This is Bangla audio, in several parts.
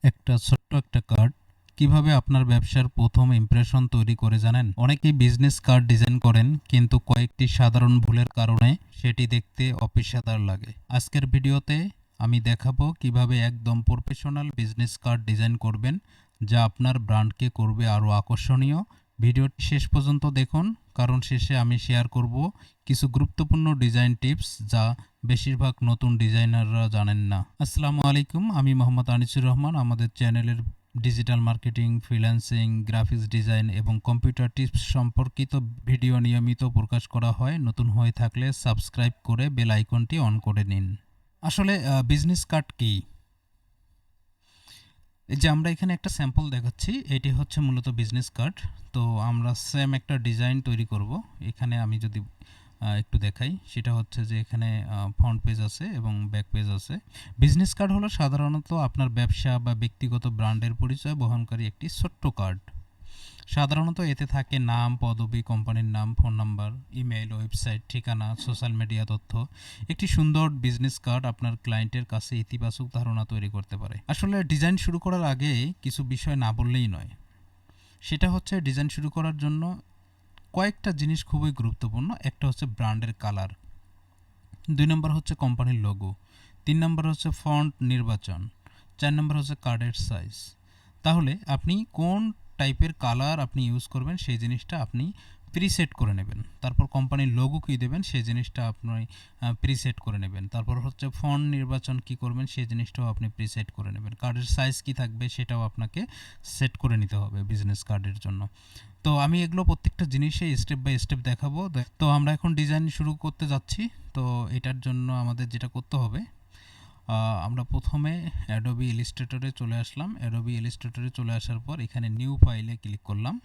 একটা ছোট্ট একটা কার্ড কিভাবে আপনার ব্যবসার প্রথম ইমপ্রেশন তৈরি করে জানেন? অনেকেই বিজনেস কার্ড ডিজাইন করেন কিন্তু কয়েকটি সাধারণ ভুলের কারণে সেটি দেখতে অপেশাদার লাগে। আজকের ভিডিওতে আমি দেখাবো কিভাবে একদম প্রফেশনাল বিজনেস কার্ড ডিজাইন করবেন যা আপনার ব্র্যান্ডকে করবে আরও আকর্ষণীয়। ভিডিওটি শেষ পর্যন্ত দেখুন কারণ শেষে আমি শেয়ার করব কিছু গুরুত্বপূর্ণ ডিজাইন টিপস যা বেশিরভাগ নতুন ডিজাইনাররা জানেন না। আসসালামু আলাইকুম, আমি মোহাম্মদ আনিসুর রহমান। আমাদের চ্যানেলের digital marketing, freelancing, graphics design এবং কম্পিউটার টিপস সম্পর্কিত ভিডিও নিয়মিত প্রকাশ করা হয়। নতুন হয়ে থাকলে সাবস্ক্রাইব করে বেল আইকনটি অন করে নিন। আসলে বিজনেস কার্ড কি? এই যে আমরা এখানে একটা স্যাম্পল দেখাচ্ছি, এটি হচ্ছে মূলত বিজনেস কার্ড। তো আমরা সেম একটা ডিজাইন তৈরি করব। এখানে আমি যদি একটু দেখাই, সেটা হচ্ছে যে এখানে ফ্রন্ট পেজ আছে এবং ব্যাক পেজ আছে। বিজনেস কার্ড হলো সাধারণত আপনার ব্যবসা বা ব্যক্তিগত ব্র্যান্ডের পরিচয় বহনকারী একটি ছোট্ট কার্ড। সাধারণত এতে থাকে নাম, পদবি, কোম্পানির নাম, ফোন নাম্বার, ইমেইল, ওয়েবসাইট, ঠিকানা, সোশ্যাল মিডিয়া তথ্য। একটি সুন্দর বিজনেস কার্ড আপনার ক্লায়েন্টের কাছে ইতিবাচক ধারণা তৈরি করতে পারে। আসলে ডিজাইন শুরু করার আগে কিছু বিষয় না বললেই নয়। সেটা হচ্ছে ডিজাইন শুরু করার জন্য কয়েকটা জিনিস খুবই গুরুত্বপূর্ণ। একটা হচ্ছে ব্র্যান্ডের কালার, 2 নম্বর হচ্ছে কোম্পানির লোগো, 3 নম্বর হচ্ছে ফন্ট নির্বাচন, 4 নম্বর হচ্ছে কার্ডের সাইজ। তাহলে আপনি কোন টাইপের কালার আপনি ইউজ করবেন সেই জিনিসটা আপনি প্রিসেট করে নেবেন। তারপর কোম্পানির লোগো কী দেবেন সেই জিনিসটা আপনি প্রিসেট করে নেবেন। তারপর হচ্ছে ফন্ট নির্বাচন কী করবেন সেই জিনিসটাও আপনি প্রিসেট করে নেবেন। কার্ডের সাইজ কী থাকবে সেটাও আপনাকে সেট করে নিতে হবে বিজনেস কার্ডের জন্য। তো আমি এগুলো প্রত্যেকটা জিনিসে স্টেপ বাই স্টেপ দেখাবো। তো আমরা এখন ডিজাইন শুরু করতে যাচ্ছি। তো এটার জন্য আমাদের যেটা করতে হবে, আমরা প্রথমে অ্যাডোবি ইলাস্ট্রেটরে চলে আসলাম। অ্যাডোবি ইলাস্ট্রেটরে চলে আসার পর এখানে নিউ ফাইলে ক্লিক করলাম।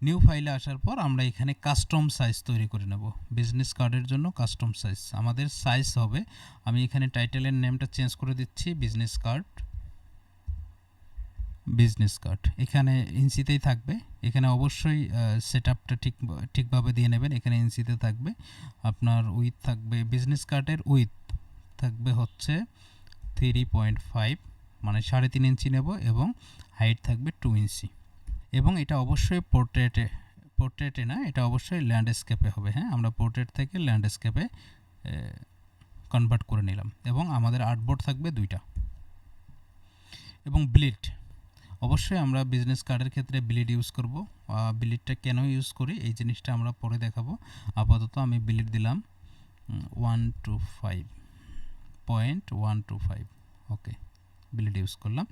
নিউ ফাইলে আসার পর আমরা এখানে কাস্টম সাইজ তৈরি করে নেব। বিজনেস কার্ডের জন্য কাস্টম সাইজ আমাদের সাইজ হবে, আমি এখানে টাইটেলের নেমটা চেঞ্জ করে দিচ্ছি বিজনেস কার্ড। বিজনেস কার্ড এখানে ইঞ্চিতেই থাকবে। এখানে অবশ্যই সেটআপটা ঠিকভাবে দিয়ে নেবেন। এখানে ইঞ্চিতে থাকবে। আপনার উইথ থাকবে, বিজনেস কার্ডের উইথ থাকবে হচ্ছে 3.5, মানে 3.5 ইঞ্চি নেব, এবং হাইট থাকবে 2 ইঞ্চি। এবং এটা অবশ্যই পোর্ট্রেটে না, এটা অবশ্যই ল্যান্ডস্কেপে হবে। হ্যাঁ, আমরা পোর্ট্রেট থেকে ল্যান্ডস্কেপে কনভার্ট করে নিলাম। এবং আমাদের আর্টবোর্ড থাকবে 2টা। এবং ব্লিড, অবশ্যই আমরা বিজনেস কার্ডের ক্ষেত্রে ব্লিড ইউজ করব। ব্লিডটা কেন ইউজ করি এই জিনিসটা আমরা পরে দেখাবো। আপাতত আমি ব্লিড দিলাম 125.125। ওকে, ব্লিড ইউজ করলাম।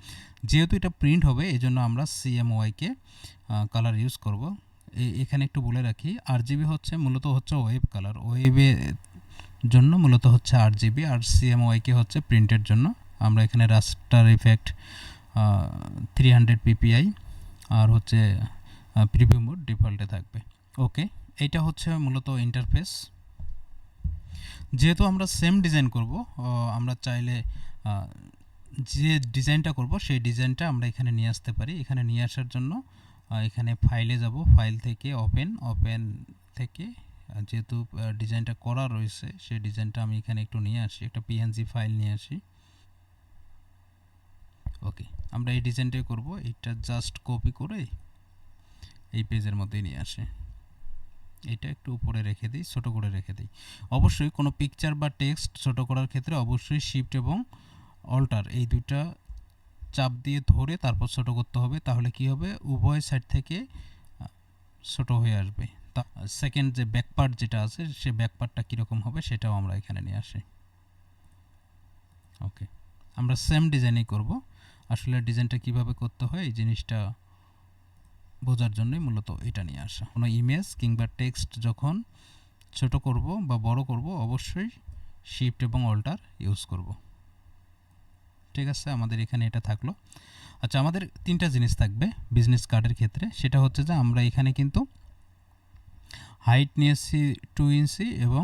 যেহেতু এটা প্রিন্ট হবে এই জন্য আমরা সিএমওয়াইকে কালার ইউজ করব। এখানে একটু বলে রাখি, আরজিবি হচ্ছে মূলত হচ্ছে ওয়েব কালার, ওয়েবের জন্য মূলত হচ্ছে আরজিবি, আর সিএমওয়াইকে হচ্ছে প্রিন্টের জন্য। আমরা এখানে রাস্টার ইফেক্ট 300 পিপিআই আর হচ্ছে প্রিভিউ মোড ডিফল্টে থাকবে। ওকে, এইটা হচ্ছে মূলত ইন্টারফেস। যেহেতু আমরা সেম ডিজাইন করব, আমরা চাইলে যে ডিজাইনটা করব সেই ডিজাইনটা আমরা এখানে নিয়ে আসতে পারি। এখানে নিয়ে আসার জন্য এখানে ফাইলে যাব, ফাইল থেকে ওপেন থেকে যেহেতু ডিজাইনটা করা রয়েছে সেই ডিজাইনটা আমি এখানে একটু নিয়ে আসি, একটা পিএনজি ফাইল নিয়ে আসি। ওকে, আমরা এই ডিজাইনটাই করব। এটা জাস্ট কপি করে এই পেজের মধ্যে নিয়ে আসি। এটা একটু উপরে রেখে দিই, ছোট করে রেখে দিই। অবশ্যই কোনো পিকচার বা টেক্সট ছোট করার ক্ষেত্রে অবশ্যই শিফট এবং অল্টার এই দুইটা চাপ দিয়ে ধরে তারপর ছোট করতে হবে। তাহলে কি হবে, উভয় সাইড থেকে ছোট হয়ে আসবে। তা সেকেন্ড যে ব্যাক পার্ট যেটা আছে সে ব্যাক পার্টটা কীরকম হবে সেটাও আমরা এখানে নিয়ে আসি। ওকে, আমরা সেম ডিজাইনই করব। আসলে ডিজাইনটা কিভাবে করতে হয় এই জিনিসটা বোঝার জন্যই মূলত এটা নিয়ে আসা। কোনো ইমেজ কিংবা টেক্সট যখন ছোট করব বা বড় করব অবশ্যই শিফট এবং অল্টার ইউজ করব। ঠিক আছে, আমাদের এখানে এটা থাকলো। আচ্ছা, আমাদের 3টা জিনিস থাকবে বিজনেস কার্ডের ক্ষেত্রে। সেটা হচ্ছে যে আমরা এখানে কিন্তু হাইট নিয়েছি 2 ইঞ্চি এবং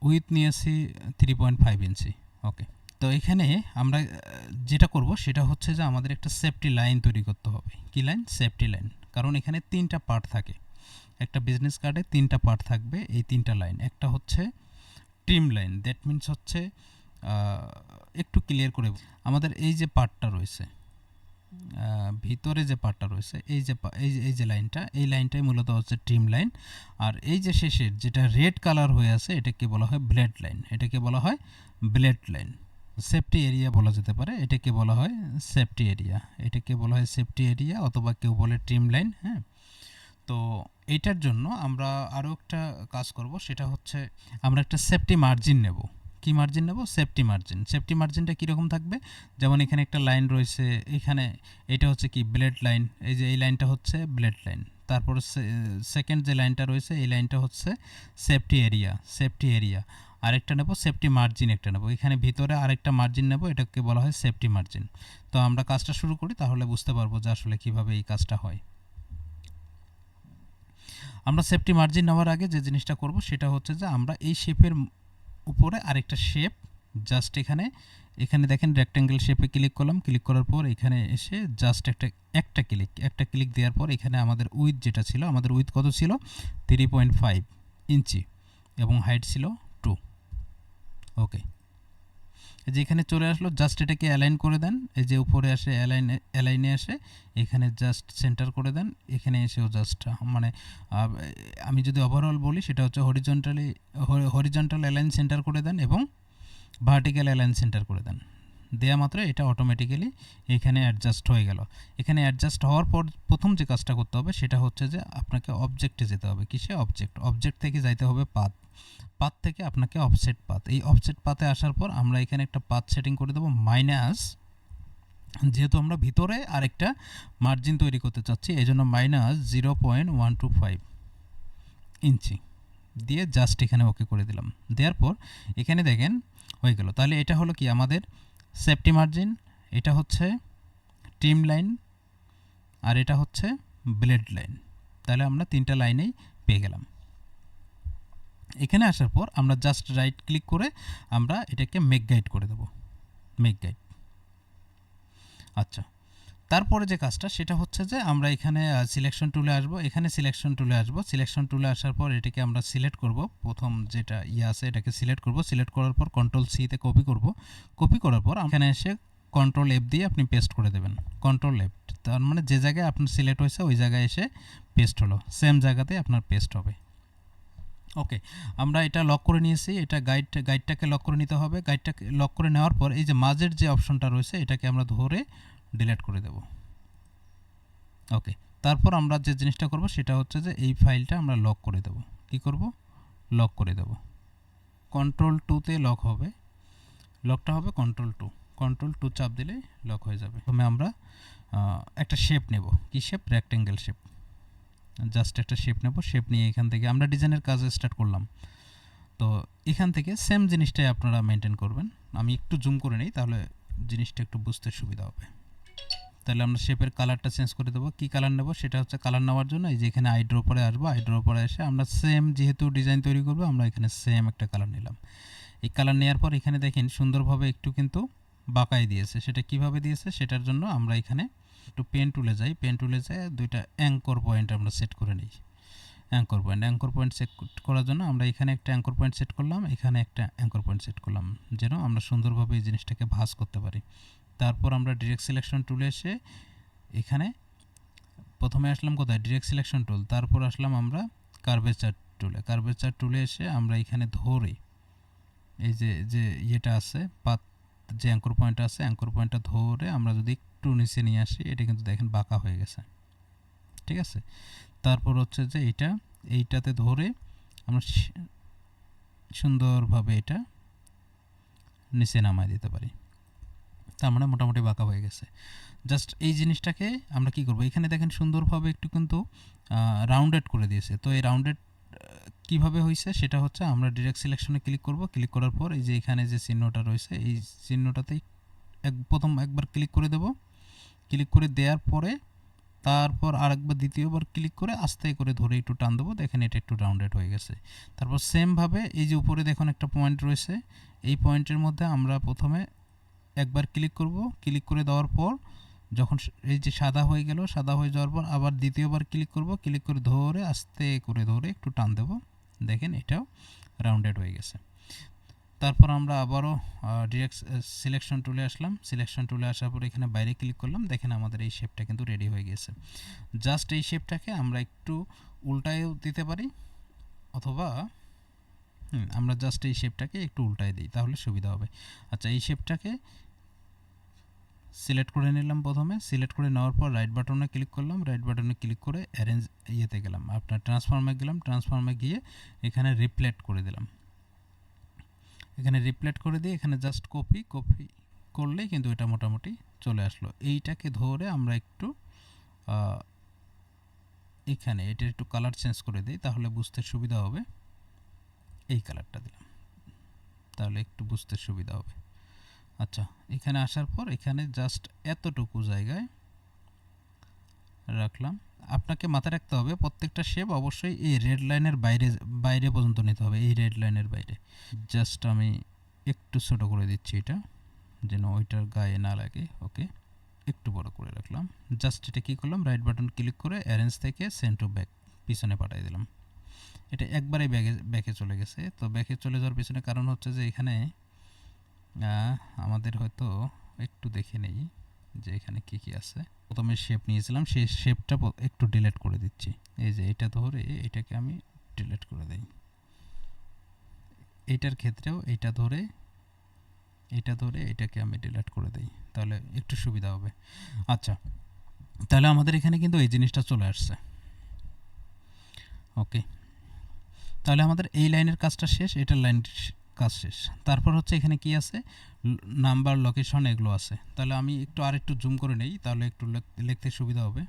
উইথ নিয়েছি 3.5 ইঞ্চি। ওকে, তো এখানে আমরা যেটা করব সেটা হচ্ছে যে আমাদের একটা সেফটি লাইন তৈরি করতে হবে। কি লাইন? Safety line. কারণ এখানে 3টা পার্ট থাকে, একটা বিজনেস কার্ডে 3টা পার্ট থাকবে। এই 3টা লাইন, একটা হচ্ছে ট্রিম লাইন, দ্যাট মিনস হচ্ছে একটু ক্লিয়ার করে আমাদের এই যে পার্টটা রয়েছে, ভিতরে যে পার্টটা রয়েছে, এই যে লাইনটা, এই লাইনটাই মূলত হচ্ছে ট্রিম লাইন। আর এই যে শেষের যেটা রেড কালার হয়ে আছে এটাকে বলা হয় ব্লেড লাইন, এটাকে বলা হয় ব্লেড লাইন। সেফটি এরিয়া বলা যেতে পারে, এটাকে বলা হয় সেফটি এরিয়া, এটাকে বলা হয় সেফটি এরিয়া, অথবা কেউ বলে ট্রিম লাইন। হ্যাঁ, তো এইটার জন্য আমরা আরও একটা কাজ করব, সেটা হচ্ছে আমরা একটা সেফটি মার্জিন নেব। কি মার্জিন নেব? Safety margin. সেফটি মার্জিনটা কীরকম থাকবে? যেমন এখানে একটা লাইন রয়েছে, এখানে এটা হচ্ছে কি ব্লেড লাইন, এই যে এই লাইনটা হচ্ছে ব্লেড লাইন। তারপর সেকেন্ড যে লাইনটা রয়েছে এই লাইনটা হচ্ছে সেফটি এরিয়া, সেফটি এরিয়া। আরেকটা নেব সেফটি মার্জিন, একটা নেব এখানে ভিতরে আরেকটা মার্জিন নেব, এটাকে বলা হয় সেফটি মার্জিন। তো আমরা কাজটা শুরু করি, তাহলে বুঝতে পারবো যে আসলে কিভাবে এই কাজটা হয়। আমরা সেফটি মার্জিন নেওয়ার আগে যে জিনিসটা করব সেটা হচ্ছে যে আমরা এই শেপের উপরে আরেকটা শেপ জাস্ট এখানে দেখেন রেক্ট্যাঙ্গেল শেপে ক্লিক করলাম, ক্লিক করার পর এখানে এসে জাস্ট একটা ক্লিক দেওয়ার পর এখানে আমাদের উইথ যেটা ছিল, আমাদের উইথ কত ছিল? 3.5 ইঞ্চি এবং হাইট ছিল 2। ওকে, যে এখানে চলে আসলো, জাস্ট এটাকে অ্যালাইন করে দেন। এই যে উপরে আসে অ্যালাইনে আসে, এখানে জাস্ট সেন্টার করে দেন। এখানে এসেও জাস্ট মানে আমি যদি ওভারঅল বলি সেটা হচ্ছে হরিজন্টাল অ্যালাইন সেন্টার করে দেন এবং ভার্টিক্যাল অ্যালাইন সেন্টার করে দেন। দেয়া মাত্র এটা অটোমেটিক্যালি এখানে অ্যাডজাস্ট হয়ে গেল। এখানে অ্যাডজাস্ট হওয়ার পর প্রথম যে কাজটা করতে হবে সেটা হচ্ছে যে আপনাকে অবজেক্টে যেতে হবে। কিসে? অবজেক্ট থেকে যাইতে হবে পাথ থেকে আপনাকে অফসেট পাথ। এই অফসেট পাথে আসার পর আমরা এখানে একটা পাথ সেটিং করে দেবো মাইনাস, যেহেতু আমরা ভিতরে আরেকটা মার্জিন তৈরি করতে চাচ্ছি এই জন্য মাইনাস 0.125 ইঞ্চি দিয়ে জাস্ট এখানে ওকে করে দিলাম। দেওয়ার পর এখানে দেখেন হয়ে গেল। তাহলে এটা হলো কি আমাদের সেফটি মার্জিন, এটা হচ্ছে ট্রিম লাইন, আর এটা হচ্ছে ব্লেড লাইন। তাহলে আমরা তিনটা লাইনেই পেয়ে গেলাম। এখানে আসার পর আমরা জাস্ট রাইট ক্লিক করে আমরা এটাকে মেক গাইড করে দেব, মেক গাইড। আচ্ছা, তারপরে যে কাজটা সেটা হচ্ছে যে আমরা এখানে সিলেকশন টুলে আসব, এখানে সিলেকশন টুলে আসব। সিলেকশন টুলে আসার পর এটাকে আমরা সিলেক্ট করব, প্রথম যেটা আছে এটাকে সিলেক্ট করব। সিলেক্ট করার পর কন্ট্রোল সিতে কপি করব। কপি করার পর এখানে এসে কন্ট্রোল এফ দিয়ে আপনি পেস্ট করে দেবেন। কন্ট্রোল এফ, তার মানে যে জায়গায় আপনার সিলেক্ট হয়েছে ওই জায়গায় এসে পেস্ট হলো, সেম জায়গাতে আপনার পেস্ট হবে। ওকে, আমরা এটা লক করে নিয়েছি। এটা গাইডটাকে লক করে নিতে হবে। গাইডটাকে লক করে নেওয়ার পর এই যে মাঝের যে অপশনটা রয়েছে এটাকে আমরা ধরে ডিলিট করে দেব। ওকে, তারপর আমরা যে জিনিসটা করব সেটা হচ্ছে যে এই ফাইলটা আমরা লক করে দেব। কি করব? লক করে দেব। কন্ট্রোল 2তে লক হবে, লকটা হবে কন্ট্রোল 2 চাপ দিলে লক হয়ে যাবে। প্রথমে আমরা একটা শেপ নেব। কি শেপ? Rectangle shape. জাস্ট একটা শেপ নেব। শেপ নিয়ে এখান থেকে আমরা ডিজাইনের কাজ স্টার্ট করলাম। তো এখান থেকে সেম জিনিসটাই আপনারা মেনটেন করবেন। আমি একটু জুম করে নিই, তাহলে জিনিসটা একটু বুঝতে সুবিধা হবে। তাহলে আমরা শেপের কালারটা চেঞ্জ করে দেবো। কী কালার নেব? সেটা হচ্ছে কালার নেওয়ার জন্য এই যে এখানে আইড্রোপারে আসবো। আইড্রোপারে এসে আমরা সেম, যেহেতু ডিজাইন তৈরি করবো, আমরা এখানে সেম একটা কালার নিলাম। এই কালার নেওয়ার পর এখানে দেখেন সুন্দরভাবে একটু কিন্তু বাঁকাই দিয়েছে। সেটা কিভাবে দিয়েছে সেটার জন্য আমরা এখানে একটু পেন টুলে যাই। পেন টুলে যাই দুইটা অ্যাঙ্কর পয়েন্ট আমরা সেট করে নিই। অ্যাঙ্কর পয়েন্ট সেট করার জন্য আমরা এখানে একটা অ্যাঙ্কর পয়েন্ট সেট করলাম, এখানে একটা অ্যাঙ্কর পয়েন্ট সেট করলাম, যেন আমরা সুন্দরভাবে এই জিনিসটাকে ভাঁজ করতে পারি। তারপর আমরা ডিরেক্ট সিলেকশন টুলে এসে এখানে প্রথমে আসলাম কোথায়? Direct selection tool. তারপর আসলাম আমরা কার্ভেচার টুলে। কার্ভেচার টুলে এসে আমরা এখানে ধরে এই যে ইয়েটা আছে, পাত যে অ্যাঙ্কর পয়েন্ট আছে, অ্যাঙ্কর পয়েন্টটা ধরে আমরা যদি একটু নিচে নিয়ে আসি, এটা কিন্তু দেখেন বাঁকা হয়ে গেছে। ঠিক আছে, তারপর হচ্ছে যে এইটাতে ধরে আমরা সুন্দরভাবে এটা নিচে নামায় দিতে পারি। তার মানে মোটামুটি বাঁকা হয়ে গেছে। জাস্ট এই জিনিসটাকে আমরা কি করব? এখানে দেখেন সুন্দরভাবে একটু কিন্তু রাউন্ডেড করে দিয়েছে। তো এই রাউন্ডেড কিভাবে হয়েছে সেটা হচ্ছে আমরা ডিরেক্ট সিলেকশনে ক্লিক করব। ক্লিক করার পর এই যে এখানে যে চিহ্নটা রয়েছে এই চিহ্নটাতেই প্রথম একবার ক্লিক করে দেব। ক্লিক করে দেওয়ার পরে তারপর আরেকবার দ্বিতীয়বার ক্লিক করে আস্তে করে ধরে একটু টান দেবো। দেখেন এটা একটু রাউন্ডেড হয়ে গেছে। তারপর সেমভাবে এই যে উপরে দেখুন একটা পয়েন্ট রয়েছে, এই পয়েন্টের মধ্যে আমরা প্রথমে একবার ক্লিক করব। ক্লিক করে দেওয়ার পর যখন এই যে সাদা হয়ে গেল, সাদা হয়ে যাওয়ার পর আবার দ্বিতীয়বার ক্লিক করব। ক্লিক করে ধরে আস্তে করে ধরে একটু টান দেব। দেখেন এটাও রাউন্ডেড হয়ে গেছে। তারপর আমরা আবারও ডিরেক্ট সিলেকশন টুলে আসলাম। সিলেকশন টুলে আসার পর এখানে বাইরে ক্লিক করলাম, দেখেন আমাদের এই শেপটা কিন্তু রেডি হয়ে গেছে। জাস্ট এই শেপটাকে আমরা একটু উল্টায়ও দিতে পারি, অথবা আমরা জাস্ট এই শেপটাকে একটু উল্টায় দিই, তাহলে সুবিধা হবে। আচ্ছা, এই শেপটাকে সিলেক্ট করে নিলাম। প্রথমে সিলেক্ট করে নেওয়ার পর রাইট বাটনে ক্লিক করলাম। রাইট বাটনে ক্লিক করে অ্যারেঞ্জ ইয়েতে গেলাম, আপনার ট্রান্সফর্মে গেলাম। ট্রান্সফর্মে গিয়ে এখানে রিপ্লেট করে দিলাম। এখানে রিপ্লেট করে দিয়ে এখানে জাস্ট কপি করলেই কিন্তু এটা মোটামুটি চলে আসলো। এইটাকে ধরে আমরা একটু এখানে এটা একটু কালার চেঞ্জ করে দিই, তাহলে বুঝতে সুবিধা হবে। এই কালারটা দিলাম, তাহলে একটু বুঝতে সুবিধা হবে। আচ্ছা, এখানে আসার পর এখানে জাস্ট এতটুকু জায়গায় রাখলাম। আপনাকে মাথায় রাখতে হবে প্রত্যেকটা শেপ অবশ্যই এই রেড লাইনের বাইরে পর্যন্ত নিতে হবে, এই রেড লাইনের বাইরে। জাস্ট আমি একটু ছোট করে দিচ্ছি এটা, যেন ওইটার গায়ে না লাগে। ওকে, একটু বড় করে রাখলাম। জাস্ট এটা কী করলাম, রাইট বাটন ক্লিক করে অ্যারেঞ্জ থেকে সেন্ড টু ব্যাক পিছনে পাঠিয়ে দিলাম। এটা একবারে ব্যাকে চলে গেছে। তো ব্যাকে চলে যাওয়ার পিছনে কারণ হচ্ছে যে এখানে আমাদের হয়তো একটু দেখে নেই যে এখানে কি কি আছে। প্রথমে শেপ নিয়েছিলাম, সেই শেপটা একটু ডিলিট করে দিচ্ছি। এই যে এটা ধরে এটাকে আমি ডিলিট করে দিই। এইটার ক্ষেত্রেও এটা ধরে এটাকে আমি ডিলিট করে দিই, তাহলে একটু সুবিধা হবে। আচ্ছা, তাহলে আমাদের এখানে কিন্তু এই জিনিসটা চলে আসছে। ওকে, তাহলে আমাদের এই লাইনের কাজটা শেষ, এটার লাইনের কাজ শেষ। তারপর হচ্ছে এখানে কি আছে, নাম্বার, লোকেশন, এগুলো আছে। তাহলে আমি আরেকটু জুম করে নেই, তাহলে একটু লিখতে সুবিধা হবে।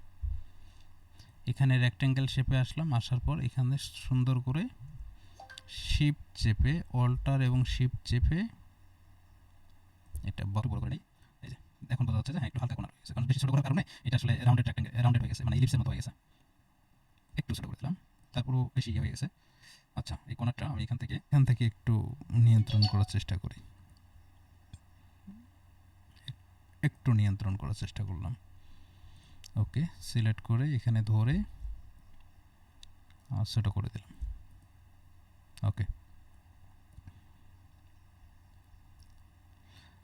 এখানে রেক্ট্যাঙ্গেল শেপে আসলাম। আসার পর এখানে সুন্দর করে শিফট চেপে, অল্টার এবং শিফট চেপে এটা বড় করে নেই। এই যে এখন বোঝা যাচ্ছে যে একটু হালকা কোণা রয়েছে, কারণ বেশি ছোট করার কারণে এটা আসলে রাউন্ডেড হয়ে গেছে, মানে ইলিপসের মতো হয়ে গেছে। একটু ছোট করে দিলাম, তারপরও বেশি হয়ে গেছে। আচ্ছা, এই কোণাটা আমি এখান থেকে একটু নিয়ন্ত্রণ করার চেষ্টা করি। একটু নিয়ন্ত্রণ করার চেষ্টা করলাম। ওকে, সিলেক্ট করে এখানে ধরে ছোট করে দিলাম। ওকে,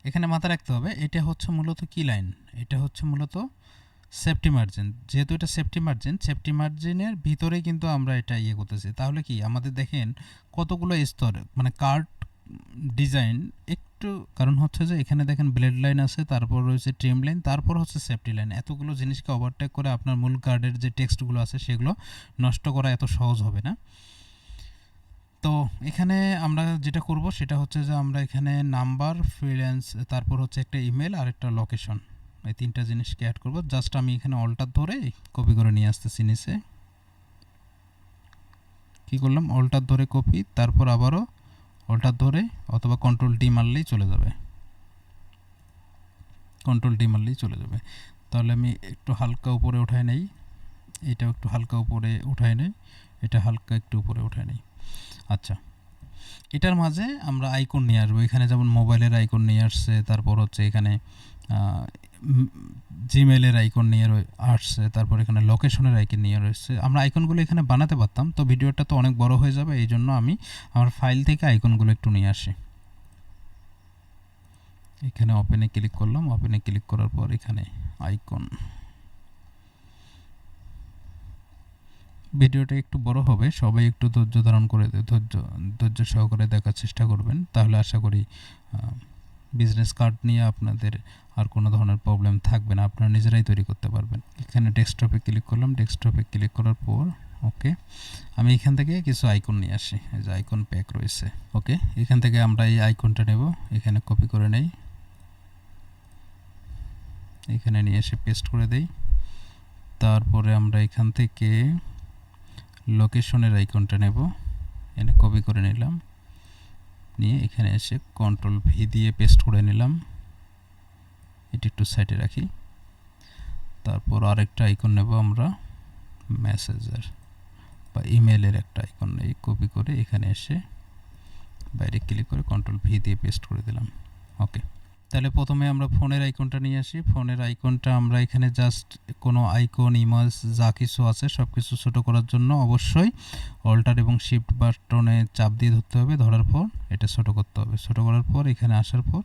এখানে মাথায় রাখতে হবে এটা হচ্ছে মূলত কি লাইন, এটা হচ্ছে মূলত সেফটি মার্জিন। যেহেতু এটা সেফটি মার্জিনের ভিতরেই কিন্তু আমরা এটা ইয়ে করতেছি। তাহলে কি আমাদের দেখেন কতগুলো স্তর, মানে কার্ড ডিজাইন একটু, কারণ হচ্ছে যে এখানে দেখেন ব্লেড লাইন আছে, তারপর রয়েছে ট্রিম লাইন, তারপর হচ্ছে সেফটি লাইন। এতগুলো জিনিসকে ওভারটেক করে আপনার মূল কার্ডের যে টেক্সটগুলো আছে সেগুলো নষ্ট করা এত সহজ হবে না। তো এখানে আমরা যেটা করব সেটা হচ্ছে যে আমরা এখানে নাম্বার, ফ্রিল্যান্স, তারপর হচ্ছে একটা ইমেল আর একটা লোকেশন, এই তিনটা জিনিসকে অ্যাড করব। জাস্ট আমি এখানে অল্টার ধরে কপি করে নিয়ে আসতেছি নিচে। কি করলাম, অল্টার ধরে কপি, তারপর আবারও অল্টার ধরে অথবা কন্ট্রোল ডি মারলেই চলে যাবে। তাহলে আমি একটু হালকা উপরে উঠায় নেই, এটাও একটু হালকা উপরে উঠায় নেই, এটা হালকা একটু উপরে উঠায় নেই। আচ্ছা, এটার মাঝে আমরা আইকন নিয়ে আসবো। এখানে যেমন মোবাইলের আইকন নিয়ে আসছে, তারপর হচ্ছে এখানে জিমেলের আইকন নিয়ে আসছে, তারপর এখানে লোকেশনের আইকন নিয়ে রয়েছে। আমরা আইকনগুলো এখানে বানাতে পারতাম, তো ভিডিওটা তো অনেক বড় হয়ে যাবে, এই জন্য আমি আমার ফাইল থেকে আইকনগুলো একটু নিয়ে আসি। এখানে ওপেনে ক্লিক করলাম। ওপেনে ক্লিক করার পর এখানে আইকন, ভিডিওটা একটু বড় হবে, সবাই একটু ধৈর্য ধারণ করে ধৈর্য সহকারে দেখার চেষ্টা করবেন, তাহলে আশা করি বিজনেস কার্ড নিয়ে আপনাদের আর কোনো ধরনের প্রবলেম থাকবে না, আপনারা নিজেরাই তৈরি করতে পারবেন। এখানে ডেস্কটপে ক্লিক করলাম। ডেস্কটপে ক্লিক করার পর ওকে, আমি এখান থেকে কিছু আইকন নিয়ে আসি। এই যে আইকন প্যাক রয়েছে। ওকে, এখান থেকে আমরা এই আইকনটা নেব, এখানে কপি করে নেই, এখানে নিয়ে এসে পেস্ট করে দেই। তারপরে আমরা এখান থেকে লোকেশনের আইকনটা নেব, এনে কপি করে নিলাম, নিয়ে এখানে এসে কন্ট্রোল ভি দিয়ে পেস্ট করে নিলাম। এটি একটু সাইডে রাখি। তারপর আরেকটা আইকন নেব আমরা, মেসেজের বা ইমেলের একটা আইকন নেই, কপি করে এখানে এসে বাইরে ক্লিক করে কন্ট্রোল ভি দিয়ে পেস্ট করে দিলাম। ওকে, তাহলে প্রথমে আমরা ফোনের আইকনটা নিয়ে আসি। ফোনের আইকনটা আমরা এখানে জাস্ট কোনো আইকন, ইমেজ যা কিছু আছে সব কিছু ছোটো করার জন্য অবশ্যই অল্টার এবং শিফট বাটনে চাপ দিয়ে ধরতে হবে। ধরার পর এটা ছোটো করতে হবে। ছোটো করার পর এখানে আসার পর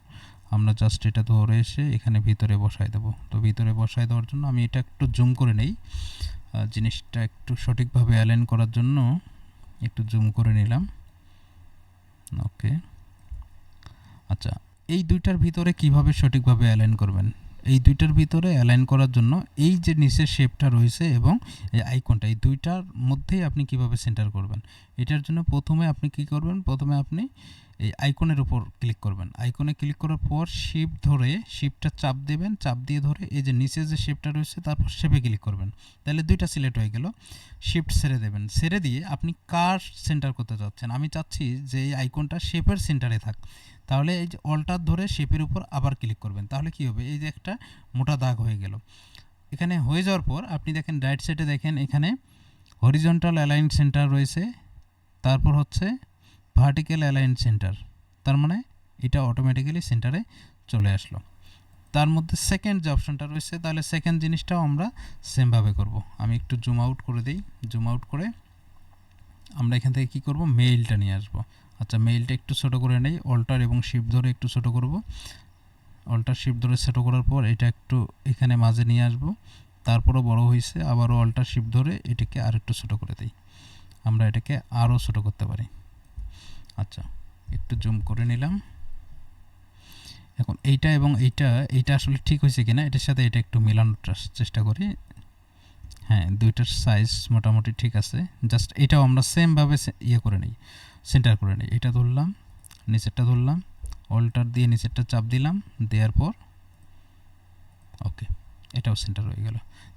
আমরা জাস্ট এটা ধরে এসে এখানে ভিতরে বসায় দেবো। তো ভিতরে বসায় দেওয়ার জন্য আমি এটা একটু জুম করে নেই, জিনিসটা একটু সঠিকভাবে অ্যালাইন করার জন্য একটু জুম করে নিলাম। ওকে, আচ্ছা, এই দুইটার ভিতরে কিভাবে সঠিকভাবে অ্যালাইন করবেন? এই দুইটার ভিতরে অ্যালাইন করার জন্য এই যে নিচের শেপটা রয়েছে এবং এই আইকনটা, এই দুইটার মধ্যেই আপনি কিভাবে সেন্টার করবেন? এটার জন্য প্রথমে আপনি কি করবেন? প্রথমে আপনি এই আইকনের উপর ক্লিক করবেন। আইকনে ক্লিক করার পর শিফট ধরে শিফটটা চাপ দেবেন, চাপ দিয়ে ধরে এই যে নিচে যে শেপটা রয়েছে তারপর শেপে ক্লিক করবেন। তাহলে দুইটা সিলেক্ট হয়ে গেল। শিফট ছেড়ে দেবেন, ছেড়ে দিয়ে আপনি কার সেন্টার করতে চাচ্ছেন? আমি চাচ্ছি যে এই আইকনটা শেপের সেন্টারে থাক। তাহলে এই যে অল্টার ধরে শেপের উপর আবার ক্লিক করবেন। তাহলে কি হবে? এই যে একটা মোটা দাগ হয়ে গেল। এখানে হয়ে যাওয়ার পর আপনি দেখেন রাইট সাইডে দেখেন এখানে হরিজন্টাল অ্যালাইন সেন্টার রয়েছে, তারপর হচ্ছে ভার্টিক্যাল অ্যালাইন সেন্টার। তার মানে এটা অটোমেটিক্যালি সেন্টারে চলে আসলো। তার মধ্যে সেকেন্ড যে অপশনটা রয়েছে, তাহলে সেকেন্ড জিনিসটাও আমরা সেমভাবে করব। আমি একটু জুম আউট করে দিই। জুম আউট করে আমরা এখান থেকে কী করব? মেইলটা নিয়ে আসবো। আচ্ছা, মেইলটা একটু ছোটো করে নেই। অল্টার এবং শিফট ধরে একটু ছোটো করব। অল্টার শিফট ধরে ছোটো করার পর এটা একটু এখানে মাঝে নিয়ে আসব। তারপরও বড় হয়েছে, আবারও অল্টার শিফট ধরে এটাকে আর একটু ছোটো করে দিই। আমরা এটাকে আরও ছোটো করতে পারি। আচ্ছা, একটু জুম করে নিলাম। এখন এইটা এবং এইটা আসলে ঠিক হয়েছে কিনা এটার সাথে এটা একটু মেলানোর চেষ্টা করি। হ্যাঁ, দুইটার সাইজ মোটামুটি ঠিক আছে। জাস্ট এটাও আমরা সেমভাবে ইয়ে করে নিই, সেন্টার করে নিই। এটা ধরলাম, নিচেরটা ধরলাম, অল্টার দিয়ে নিচেরটা চাপ দিলাম, দেওয়ার পর ওকে, এটাও সেন্টার হয়ে গেল।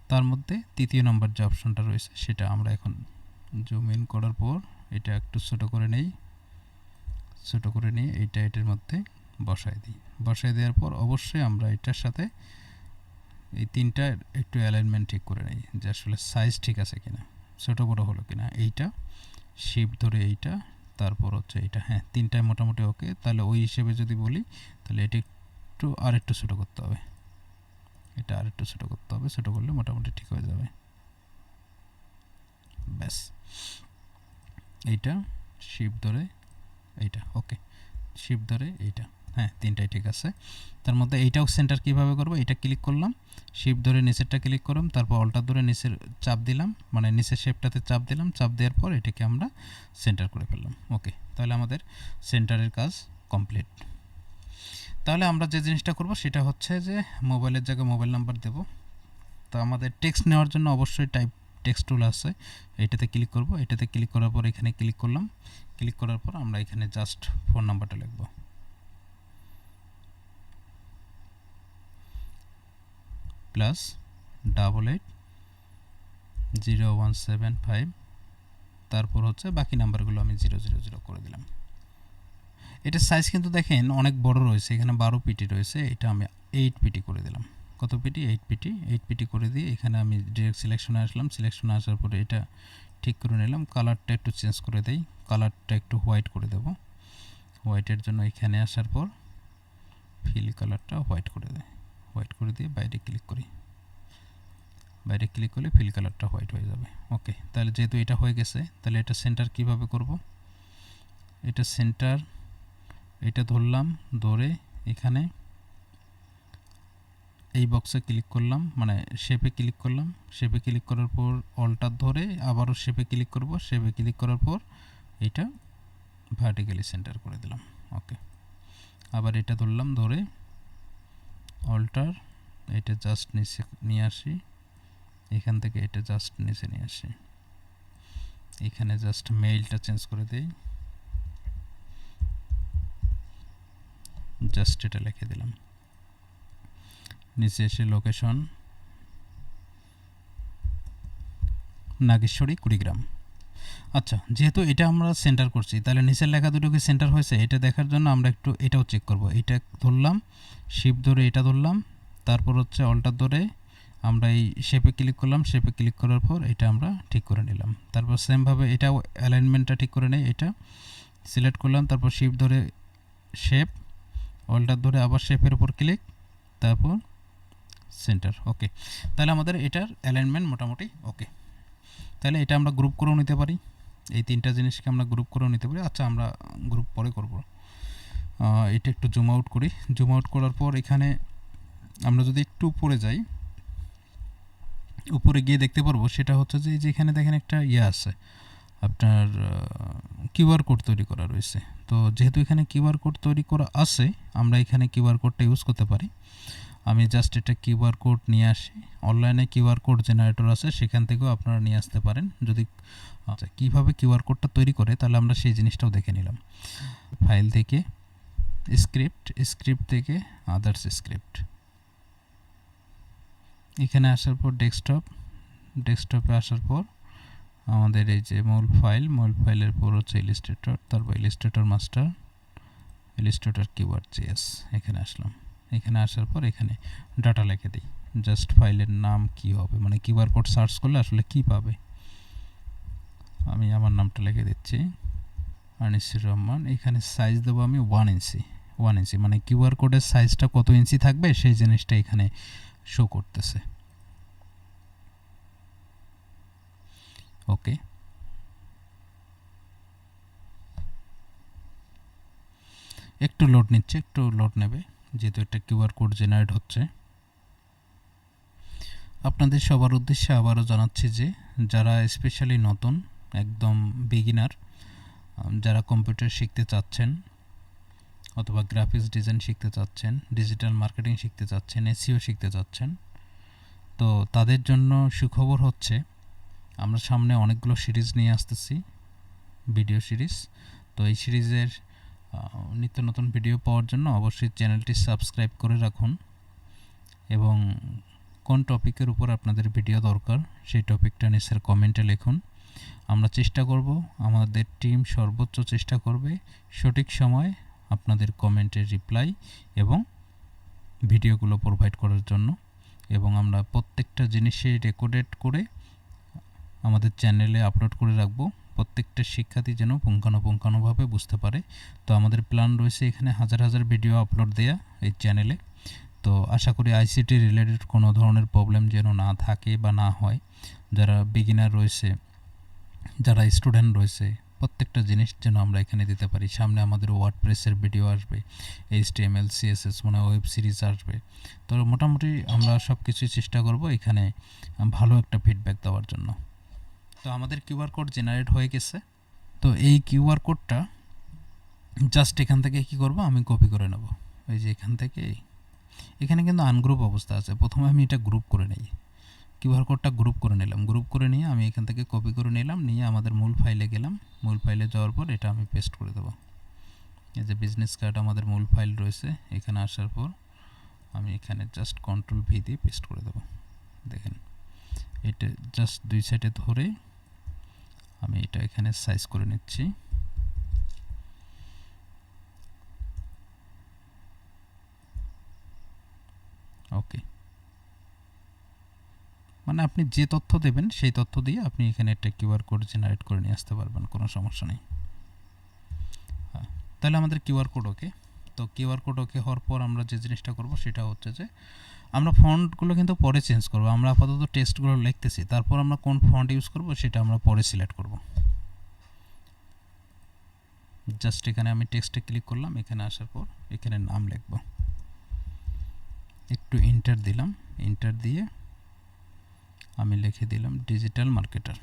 তার মধ্যে তৃতীয় নম্বর যে অপশনটা রয়েছে সেটা আমরা এখন জুম ইন করার পর এটা একটু ছোটো করে নেই। ছোটো করে নিয়ে এইটা এটার মধ্যে বসায় দিই। বসায় দেওয়ার পর অবশ্যই আমরা এটার সাথে এই তিনটা একটু অ্যালাইনমেন্ট ঠিক করে নিই যে আসলে সাইজ ঠিক আছে কিনা, ছোটো বড়ো হলো কিনা। এইটা শিফট ধরে এইটা, তারপর হচ্ছে এইটা, হ্যাঁ তিনটায় মোটামুটি ওকে। তাহলে ওই হিসেবে যদি বলি তাহলে এটা একটু আর একটু ছোটো করতে হবে, এটা আর একটু ছোটো করতে হবে। ছোটো করলে মোটামুটি ঠিক হয়ে যাবে। ব্যাস, এইটা শিফট ধরে এইটা ওকে, শিফট ধরে এইটা, হ্যাঁ তিনটাই ঠিক আছে। তার মধ্যে এইটাও সেন্টার কীভাবে করবো? এটা ক্লিক করলাম, শিফট ধরে নিচেরটা ক্লিক করলাম, তারপর অল্টার ধরে নিচের চাপ দিলাম, মানে নিচের শেপটাতে চাপ দিলাম। চাপ দেওয়ার পর এটাকে আমরা সেন্টার করে ফেললাম। ওকে, তাহলে আমাদের সেন্টারের কাজ কমপ্লিট। তাহলে আমরা যে জিনিসটা করব সেটা হচ্ছে যে মোবাইলের জায়গায় মোবাইল নাম্বার দেব। তো আমাদের টেক্সট নেওয়ার জন্য অবশ্যই টাইপ টেক্সট টুল আছে, এটাতে ক্লিক করব। এটাতে ক্লিক করার পর এখানে ক্লিক করলাম। ক্লিক করার পর আমরা এখানে জাস্ট ফোন নাম্বারটা লিখব। +880175, তারপর হচ্ছে বাকি নাম্বারগুলো আমি 000 করে দিলাম। এটার সাইজ কিন্তু দেখেন অনেক বড় রয়েছে, এখানে 12 পিটি রয়েছে, এটা আমি 8 পিটি করে দিলাম। কত পিটি? 8 পিটি। 8 পিটি করে দিয়ে এখানে আমি ডিরেক্ট সিলেকশনে আসলাম। সিলেকশনে আসার পরে এটা ঠিক করে নিলাম। কালারটা একটু চেঞ্জ করে দেই, কালারটা একটু হোয়াইট করে দেব। হোয়াইটের জন্য এখানে আসার পর ফিল কালারটা হোয়াইট করে দেয়। হোয়াইট করে দিয়ে বাইরে ক্লিক করি। বাইরে ক্লিক করলে ফিল কালারটা হোয়াইট হয়ে যাবে। ওকে, তাহলে যেহেতু এটা হয়ে গেছে, তাহলে এটা সেন্টার কিভাবে করব? এটা সেন্টার, এটা ধরলাম, ধরে এখানে এই বক্সে ক্লিক করলাম, মানে শেপে ক্লিক করলাম। শেপে ক্লিক করার পর অল্টার ধরে আবারও শেপে ক্লিক করব। শেপে ক্লিক করার পর এটা ভার্টিক্যালি সেন্টার করে দিলাম। ওকে, আবার এটা ধরলাম, ধরে অল্টার, এটা জাস্ট নিচে নিয়ে আসি। এখান থেকে এটা জাস্ট নিচে নিয়ে আসি। এখানে জাস্ট মেইলটা চেঞ্জ করে দেই, জাস্ট এটা লিখে দিলাম। নিচে এসে লোকেশন নাগেশ্বরী, কুড়িগ্রাম। আচ্ছা, যেহেতু এটা আমরা সেন্টার করছি, তাহলে নিচের লেখা দুটো কি সেন্টার হয়েছে এটা দেখার জন্য আমরা একটু এটাও চেক করব। এটা ধরলাম, শিফট ধরে এটা ধরলাম, তারপর হচ্ছে অল্টার ধরে আমরা এই শেপে ক্লিক করলাম। শেপে ক্লিক করার পর এটা আমরা ঠিক করে নিলাম। তারপর সেমভাবে এটাও অ্যালাইনমেন্টটা ঠিক করে নেই। এটা সিলেক্ট করলাম, তারপর শিফট ধরে শেপ, অল্টার ধরে আবার শেপের উপর ক্লিক, তারপর সেন্টার। ওকে, তাহলে আমাদের এটার অ্যালাইনমেন্ট মোটামুটি ওকে। তাহলে এটা আমরা গ্রুপ করেও নিতে পারি, এই তিনটা জিনিসকে আমরা গ্রুপ করেও নিতে পারি। আচ্ছা, আমরা গ্রুপ পরে করব। এটা একটু জুম আউট করি। জুম আউট করার পর এখানে আমরা যদি একটু উপরে যাই, উপরে গিয়ে দেখতে পারবো সেটা হচ্ছে যে এখানে দেখেন একটা ইয়ে আছে, আপনার কিউআর কোড তৈরি করা রয়েছে। তো যেহেতু এখানে কিউআর কোড তৈরি করা আছে, আমরা এখানে কিউআর কোডটা ইউজ করতে পারি। আমি জাস্ট এটা কিউআর কোড নিয়ে আসি, অনলাইনে কিউআর কোড জেনারেটর আছে, সেখান থেকেও আপনারা নিয়ে আসতে পারেন। যদি আচ্ছা কীভাবে কিউআর কোডটা তৈরি করে, তাহলে আমরা সেই জিনিসটাও দেখে নিলাম। ফাইল থেকে স্ক্রিপ্ট থেকে আদার্স স্ক্রিপ্ট, এখানে আসার পর ডেস্কটপে আসার পর আমাদের এই যে মূল ফাইলের পর হচ্ছে ইলাস্ট্রেটর, তারপর Illustrator master, Illustrator keyword JS. এখানে আসলাম, এখানে আসার পর এখানে ডাটা লিখে দিই, জাস্ট ফাইলের নাম কি হবে, মানে কিউআর কোড সার্চ করলে আসলে কি পাবে। আমি আমার নামটা লিখে দিচ্ছি, আনিসুর রহমান। এখানে সাইজ দেবো আমি 1 ইঞ্চি, মানে কিউআর কোডের সাইজটা কত ইঞ্চি থাকবে সেই জিনিসটা এখানে শো করতেছে। ওকে, একটু লোড নিচ্ছে, একটু লোড নেবে, যেহেতু একটা কিউআর কোড জেনারেট হচ্ছে। আপনাদের সবার উদ্দেশ্যে আবারও জানাচ্ছি যে যারা স্পেশালি নতুন, একদম বিগিনার, যারা কম্পিউটার শিখতে চাচ্ছেন অথবা গ্রাফিক্স ডিজাইন শিখতে চাচ্ছেন, ডিজিটাল মার্কেটিং শিখতে চাচ্ছেন, এসইও শিখতে চাচ্ছেন, তো তাদের জন্য সুখবর হচ্ছে আমরা সামনে অনেকগুলো সিরিজ নিয়ে আসতেছি, ভিডিও সিরিজ। তো এই সিরিজের নিত্য নতুন ভিডিও পাওয়ার জন্য অবশ্যই চ্যানেলটি সাবস্ক্রাইব করে রাখুন, এবং কোন টপিকের উপর আপনাদের ভিডিও দরকার সেই টপিকটা নিচের কমেন্টে লিখুন। আমরা চেষ্টা করব, আমাদের টিম সর্বোচ্চ চেষ্টা করবে সঠিক সময় আপনাদের কমেন্টের রিপ্লাই এবং ভিডিওগুলো প্রোভাইড করার জন্য, এবং আমরা প্রত্যেকটা জিনিসই রেকর্ডেড করে আমাদের চ্যানেলে আপলোড করে রাখবো, প্রত্যেকটা শিক্ষার্থী যেন পুঙ্খানুপুঙ্খানুভাবে বুঝতে পারে। তো আমাদের প্ল্যান রয়েছে এখানে হাজার হাজার ভিডিও আপলোড দেয়া এই চ্যানেলে। তো আশা করি আইসিটি রিলেটেড কোনো ধরনের প্রবলেম যেন না থাকে বা না হয়। যারা বিগিনার রয়েছে, যারা স্টুডেন্ট রয়েছে, প্রত্যেকটা জিনিস যেন আমরা এখানে দিতে পারি। সামনে আমাদের ওয়ার্ডপ্রেসের ভিডিও আসবে, HTML CSS মানে ওয়েব সিরিজ আসবে। তো মোটামুটি আমরা সব কিছুই চেষ্টা করব এখানে ভালো একটা ফিডব্যাক দেওয়ার জন্য। তো আমাদের কিউআর কোড জেনারেট হয়ে গেছে। তো এই কিউআর কোডটা জাস্ট এখান থেকে কি করব, আমি কপি করে নেব। এই যে এখান থেকে, এখানে কিন্তু আনগ্রুপ অবস্থা আছে, প্রথমে আমি এটা গ্রুপ করে নিই, কিউআর কোডটা গ্রুপ করে নিলাম। গ্রুপ করে নিয়ে আমি এখান থেকে কপি করে নিলাম, নিয়ে আমাদের মূল ফাইলে গেলাম। মূল ফাইলে যাওয়ার পর এটা আমি পেস্ট করে দেবো। এই যে বিজনেস কার্ড আমাদের মূল ফাইল রয়েছে, এখানে আসার পর আমি এখানে জাস্ট Ctrl+V দিয়ে পেস্ট করে দেবো। দেখেন এটা জাস্ট দুই সাইডে ধরে আমি এটা এখানে সাইজ করে নিচ্ছি। ওকে, মানে আপনি যে তথ্য দেবেন সেই তথ্য দিয়ে আপনি এখানে একটা কিউআর কোড জেনারেট করে নিয়ে আসতে পারবেন, কোনো সমস্যা নেই। হ্যাঁ, তাহলে আমাদের কিউআর কোড ওকে। তো কিউআর কোড ওকে হওয়ার পর আমরা যে জিনিসটা করব সেটা হচ্ছে যে আমরা ফন্টগুলো কিন্তু পরে চেঞ্জ করব। আমরা আপাতত টেক্সটগুলো লিখতেছি, তারপর আমরা কোন ফন্ট ইউজ করব সেটা আমরা পরে সিলেক্ট করব। জাস্ট এখানে আমি টেক্সটে ক্লিক করলাম, এখানে আসার পর এখানে নাম লিখব, একটু এন্টার দিলাম, এন্টার দিয়ে আমি লিখে দিলাম digital marketer.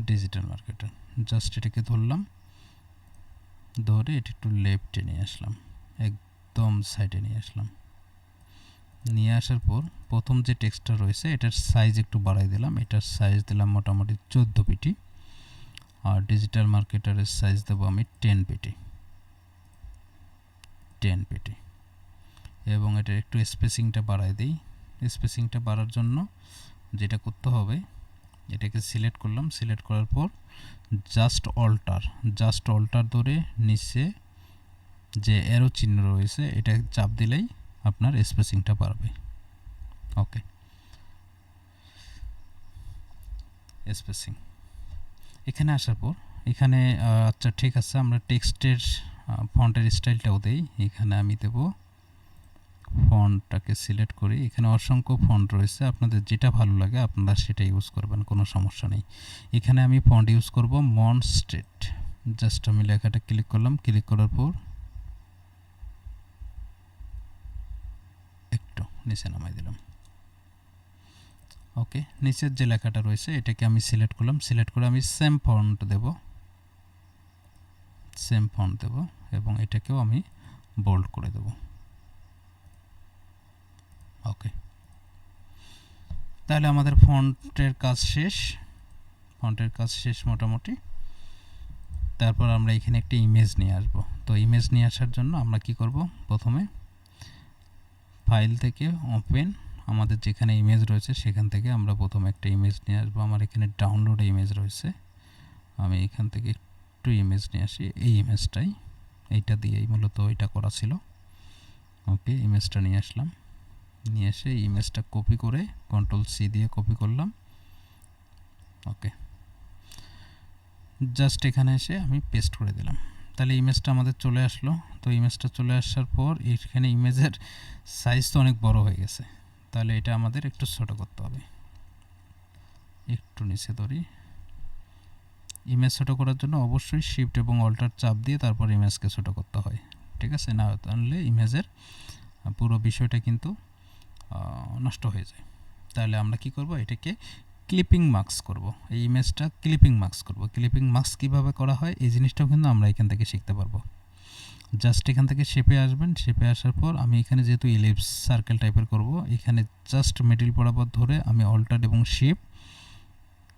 Digital marketer just এটাকে ধরলাম, ধরে এটা একটু লেফটে নিয়ে আসলাম, একদম সাইডে নিয়ে আসলাম। নিয়ে আসার পর প্রথম যে টেক্সটটা রয়েছে এটার সাইজ একটু বাড়াই দিলাম, এটার সাইজ দিলাম মোটামুটি 14 পিটি, আর ডিজিটাল মার্কেটারের সাইজ দেবো আমি 10 পিটি, এবং এটার একটু স্পেসিংটা বাড়াই দিই। স্পেসিংটা বাড়ার জন্য যেটা করতে হবে, এটাকে সিলেক্ট করলাম, সিলেক্ট করার পর জাস্ট অল্টার ধরে নিচে যে অ্যারো চিহ্ন রয়েছে এটা চাপ দিলেই আপনার স্পেসিংটা বাড়বে। ওকে, স্পেসিং। এখানে আসার পর এখানে আচ্ছা ঠিক আছে, আমরা টেক্সটের ফন্টের স্টাইলটাও দেই। এখানে আমি দেব, ফন্টটাকে সিলেক্ট করি। এখানে অসংখ্য ফন্ট রয়েছে, আপনাদের যেটা ভালো লাগে আপনারা সেটা ইউজ করবেন, কোনো সমস্যা নেই। এখানে আমি ফন্ট ইউজ করব মনস্ট্রেট। জাস্ট আমি লেখাটা ক্লিক করলাম, ক্লিক করার পর একটু নিচে নামাই দিলাম। ওকে, নিচের যে লেখাটা রয়েছে এটাকে আমি সিলেক্ট করলাম, সিলেক্ট করে আমি সেম ফন্ট দেব, এবং এটাকেও আমি বোল্ড করে দেব। ওকে, তাহলে আমাদের ফন্টের কাজ শেষ মোটামুটি। তারপর আমরা এখানে একটা ইমেজ নিয়ে আসব। তো ইমেজ নিয়ে আসার জন্য আমরা কি করব, প্রথমে ফাইল থেকে ওপেন, আমাদের যেখানে ইমেজ রয়েছে সেখান থেকে আমরা প্রথমে একটা ইমেজ নিয়ে আসবো। আমার এখানে ডাউনলোডে ইমেজ রয়েছে, আমি এখান থেকে একটু ইমেজ নিয়ে আসি। এই ইমেজটাই, এইটা দিয়েই মূলত এটা করা ছিল। ওকে, ইমেজটা নিয়ে আসলাম, নিয়ে এসে ইমেজটা কপি করে Ctrl+C দিয়ে কপি করলাম। ওকে, জাস্ট এখানে এসে আমি পেস্ট করে দিলাম। তাহলে ইমেজটা আমাদের চলে আসলো। তো ইমেজটা চলে আসার পর এখানে ইমেজের সাইজ তো অনেক বড় হয়ে গেছে, তাহলে এটা আমাদের একটু ছোট করতে হবে। একটু নিচে ধরি। ইমেজ ছোট করার জন্য অবশ্যই শিফট এবং অল্টার চাপ দিয়ে তারপর ইমেজকে ছোট করতে হয়, ঠিক আছে? না তাহলে ইমেজের পুরো বিষয়টা কিন্তু নষ্ট হয়ে যায়। তাহলে আমরা কি করব, এটাকে ক্লিপিং মার্কস করব। এই ইমেজটা ক্লিপিং মার্কস করব। ক্লিপিং মার্কস কিভাবে করা হয় এই জিনিসটাও কিন্তু আমরা এখান থেকে শিখতে পারবো। জাস্ট এখান থেকে শেপে আসবেন, শেপে আসার পর আমি এখানে যেহেতু ইলিপস সার্কেল টাইপের করব, এখানে জাস্ট মিডল বরাবর ধরে আমি অল্টার এবং শিফট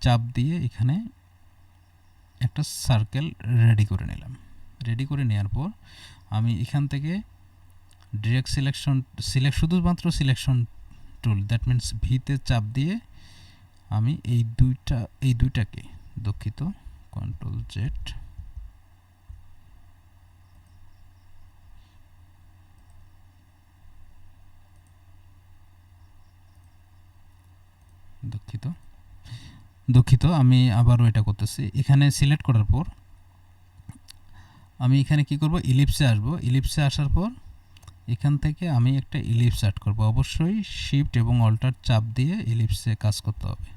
চাপ দিয়ে এখানে একটা সার্কেল রেডি করে নিলাম। রেডি করে নেওয়ার পর আমি এখান থেকে ডিরেক্ট শুধুমাত্র সিলেকশন টুল, দ্যাট মিন্স ভিতে চাপ দিয়ে আমি এই দুইটাকে দুঃখিত Ctrl+Z, দুঃখিত আমি আবারও এটা করতেছি। এখানে সিলেক্ট করার পর আমি এখানে কি করব, ইলিপসে আসব। ইলিপসে আসার পর এখান থেকে আমি একটা ইলিপস অ্যাড করব। অবশ্যই শিফট এবং অল্টার চাপ দিয়ে ইলিপসে কাজ করতে হবে।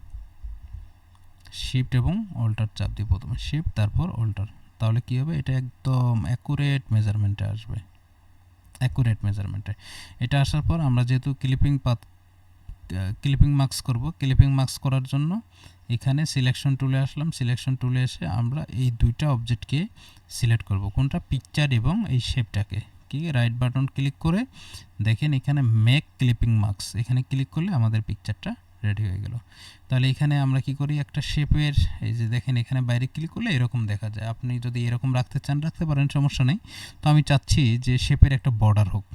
শিফট এবং অল্টার চাপ দিয়ে প্রথমে শিফট তারপর অল্টার, তাহলে কি হবে, এটা একদম অ্যাকুরেট মেজারমেন্টে আসবে। এটা আসার পর আমরা যেহেতু ক্লিপিং মার্কস করব, ক্লিপিং মার্কস করার জন্য এখানে সিলেকশন টুলে আসলাম। সিলেকশন টুলে এসে আমরা এই দুইটা অবজেক্টকে সিলেক্ট করব, কোনটা, পিকচার এবং এই শেপটাকে। কি রাইট বাটন ক্লিক করে দেখেন এখানে মেক ক্লিপিং মার্কস, এখানে ক্লিক করলে আমাদের পিকচারটা রেডি হয়ে গেল। তাহলে এখানে আমরা কি করি, একটা শেপের, এই যে দেখেন এখানে বাইরে ক্লিক করলে এরকম দেখা যায়। আপনি যদি এরকম রাখতে চান রাখতে পারেন, সমস্যা নেই। তো আমি চাচ্ছি যে শেপের একটা বর্ডার হোক।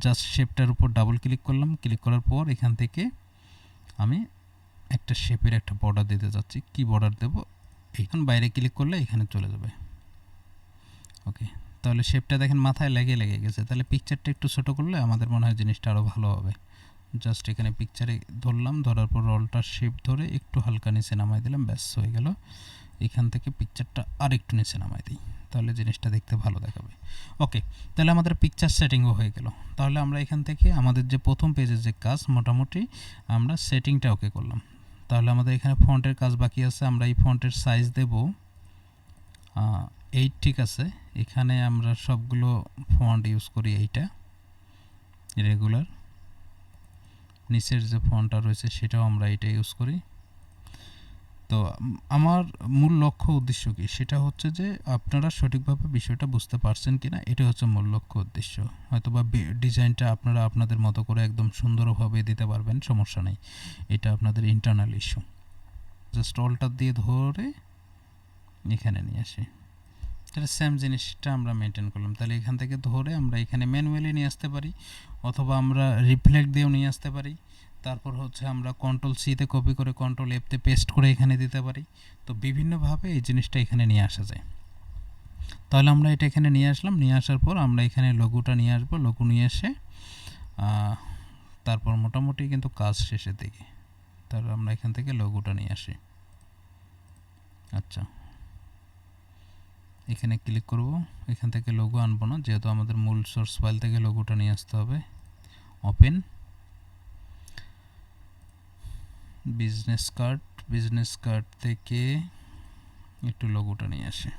জাস্ট শেপটার উপর ডাবল ক্লিক করলাম, ক্লিক করার পর এখান থেকে আমি একটা শেপের একটা বর্ডার দিতে যাচ্ছি। কি বর্ডার দেব, এখন বাইরে ক্লিক করলে এখানে চলে যাবে। ওকে, তাহলে শেপটা দেখেন মাথায় লেগে গেছে। তাহলে পিকচারটা একটু ছোট করলে আমাদের মনে হয় জিনিসটা আরও ভালো হবে। জাস্ট এখানে পিকচারে ধরলাম, ধরার পর অল্টার শেপ ধরে একটু হালকা নিচে নামাই দিলাম, ব্যাস হয়ে গেল। এখান থেকে পিকচারটা আর একটু নিচে নামাই দিই, তাহলে জিনিসটা দেখতে ভালো দেখাবে। ওকে, তাহলে আমাদের পিকচার সেটিংও হয়ে গেল। তাহলে আমরা এখান থেকে আমাদের যে প্রথম পেজের যে কাজ, মোটামুটি আমরা সেটিংটা ওকে করলাম। তাহলে আমাদের এখানে ফন্টের কাজ বাকি আছে। আমরা এই ফন্টের সাইজ দেব 8, ঠিক আছে। এখানে আমরা সবগুলো ফন্ট ইউজ করি এইটা রেগুলার। নিচের যে ফন্টটা রয়েছে সেটাও আমরা এটা ইউজ করি। তো আমার মূল লক্ষ্য উদ্দেশ্য কি, সেটা হচ্ছে যে আপনারা সঠিকভাবে বিষয়টা বুঝতে পারছেন কিনা, এটা হচ্ছে মূল লক্ষ্য উদ্দেশ্য। হয়তোবা ডিজাইনটা আপনারা আপনাদের মতো করে একদম সুন্দরভাবে দিতে পারবেন, সমস্যা নেই, এটা আপনাদের ইন্টারনাল ইস্যু। জাস্ট অল্টার দিয়ে ধরে এখানে নিয়ে আসি, তাহলে সেম জিনিসটা আমরা মেনটেন করলাম। তাহলে এখান থেকে ধরে আমরা এখানে ম্যানুয়ালি নিয়ে আসতে পারি, অথবা আমরা রিফ্লেক্ট দিয়েও নিয়ে আসতে পারি। তারপর হচ্ছে আমরা Ctrl+C-তে কপি করে Ctrl+F-তে পেস্ট করে এখানে দিতে পারি। তো বিভিন্নভাবে এই জিনিসটা এখানে নিয়ে আসা যায়। তাহলে আমরা এটা এখানে নিয়ে আসলাম, নিয়ে আসার পর আমরা এখানে লোগোটা নিয়ে আসবো। লোগো নিয়ে এসে তারপর মোটামুটি কিন্তু কাজ শেষের দিকে। তাহলে আমরা এখান থেকে লোগোটা নিয়ে আসি। আচ্ছা, এখানে ক্লিক করব, এখান থেকে লোগো আনবো না, যেহেতু আমাদের মূল সোর্স ফাইল থেকে লোগোটা নিয়ে আসতে হবে। ওপেন বিজনেস কার্ড থেকে একটু লোগোটা নিয়ে আসে।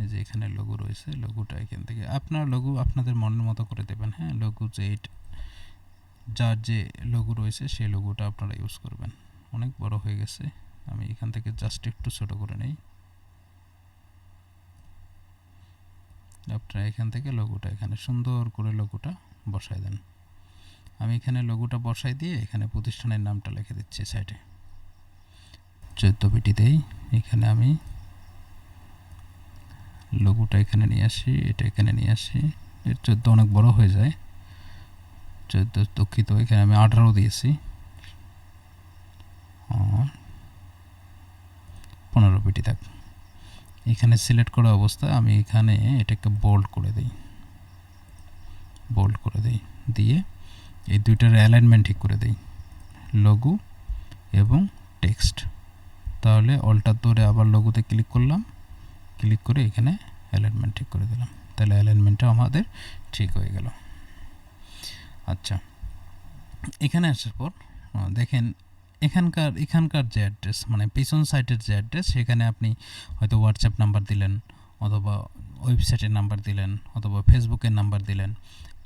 এই যে এখানে লোগো রয়েছে, লোগোটা এখান থেকে আপনার লোগো আপনাদের মনের মতো করে দেবেন। হ্যাঁ, লোগো যার যে লোগো রয়েছে সেই লোগোটা আপনারা ইউজ করবেন। অনেক বড় হয়ে গেছে, আমি এখান থেকে জাস্ট একটু ছোট করে নেই। আপনারা এখান থেকে লোগোটা এখানে সুন্দর করে লোগোটা বসায় দেন। আমি এখানে লোগোটা বসাই দিয়ে এখানে প্রতিষ্ঠানের নামটা লিখে দিচ্ছি সাইডে। 14 বিটি দেই। এখানে আমি লোগোটা এখানে নিয়ে আসি, এটা এখানে নিয়ে আসি। এর 14 অনেক বড় হয়ে যায়, 14 দুঃখিত, এখানে আমি 18 দিয়েছি। 15 বিটি থাক। এখানে সিলেক্ট করা অবস্থায় আমি এখানে এটাকে বোল্ড করে দিই, দিয়ে এই দুইটার অ্যালাইনমেন্ট ঠিক করে দিই, লোগো এবং টেক্সট। তাহলে অল্টার ধরে আবার লোগোতে ক্লিক করলাম, ক্লিক করে এখানে অ্যালাইনমেন্ট ঠিক করে দিলাম। তাহলে অ্যালাইনমেন্টটা আমাদের ঠিক হয়ে গেল। আচ্ছা, এখানে আসার পর দেখেন এখানকার যে অ্যাড্রেস, মানে পিছন সাইটের যে অ্যাড্রেস, সেখানে আপনি হয়তো হোয়াটসঅ্যাপ নাম্বার দিলেন, অথবা ওয়েবসাইটের নাম্বার দিলেন, অথবা ফেসবুকের নাম্বার দিলেন।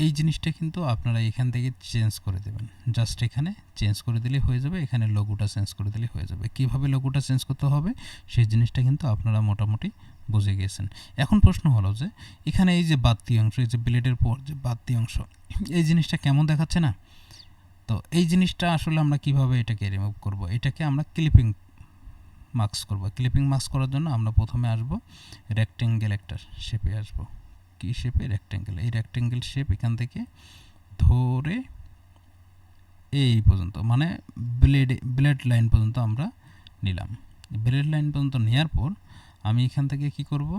এই জিনিসটা কিন্তু আপনারা এখান থেকে চেঞ্জ করে দেবেন। জাস্ট এখানে চেঞ্জ করে দিলেই হয়ে যাবে, এখানে লোগোটা চেঞ্জ করে দিলেই হয়ে যাবে। কীভাবে লোগোটা চেঞ্জ করতে হবে সেই জিনিসটা কিন্তু আপনারা মোটামুটি বুঝে গিয়েছেন। এখন প্রশ্ন হলো যে এখানে এই যে বাড়তি অংশ, এই যে ব্লেডের পর যে বাড়তি অংশ, এই জিনিসটা কেমন দেখাচ্ছে না? তো এই জিনিসটা আসলে আমরা কিভাবে এটাকে রিমুভ করব? এটাকে আমরা ক্লিপিং মার্কস করব। ক্লিপিং মার্কস করার জন্য আমরা প্রথমে আসব রেক্টেঙ্গেল একটা শেপে আসব। কি শেপে? রেক্টেঙ্গেল। এই রেক্টেঙ্গেল শেপ এখান থেকে ধরে এই পর্যন্ত, মানে ব্লেড লাইন পর্যন্ত আমরা নিলাম। ব্লেড লাইন পর্যন্ত নেওয়ার পর আমি এখান থেকে কি করব,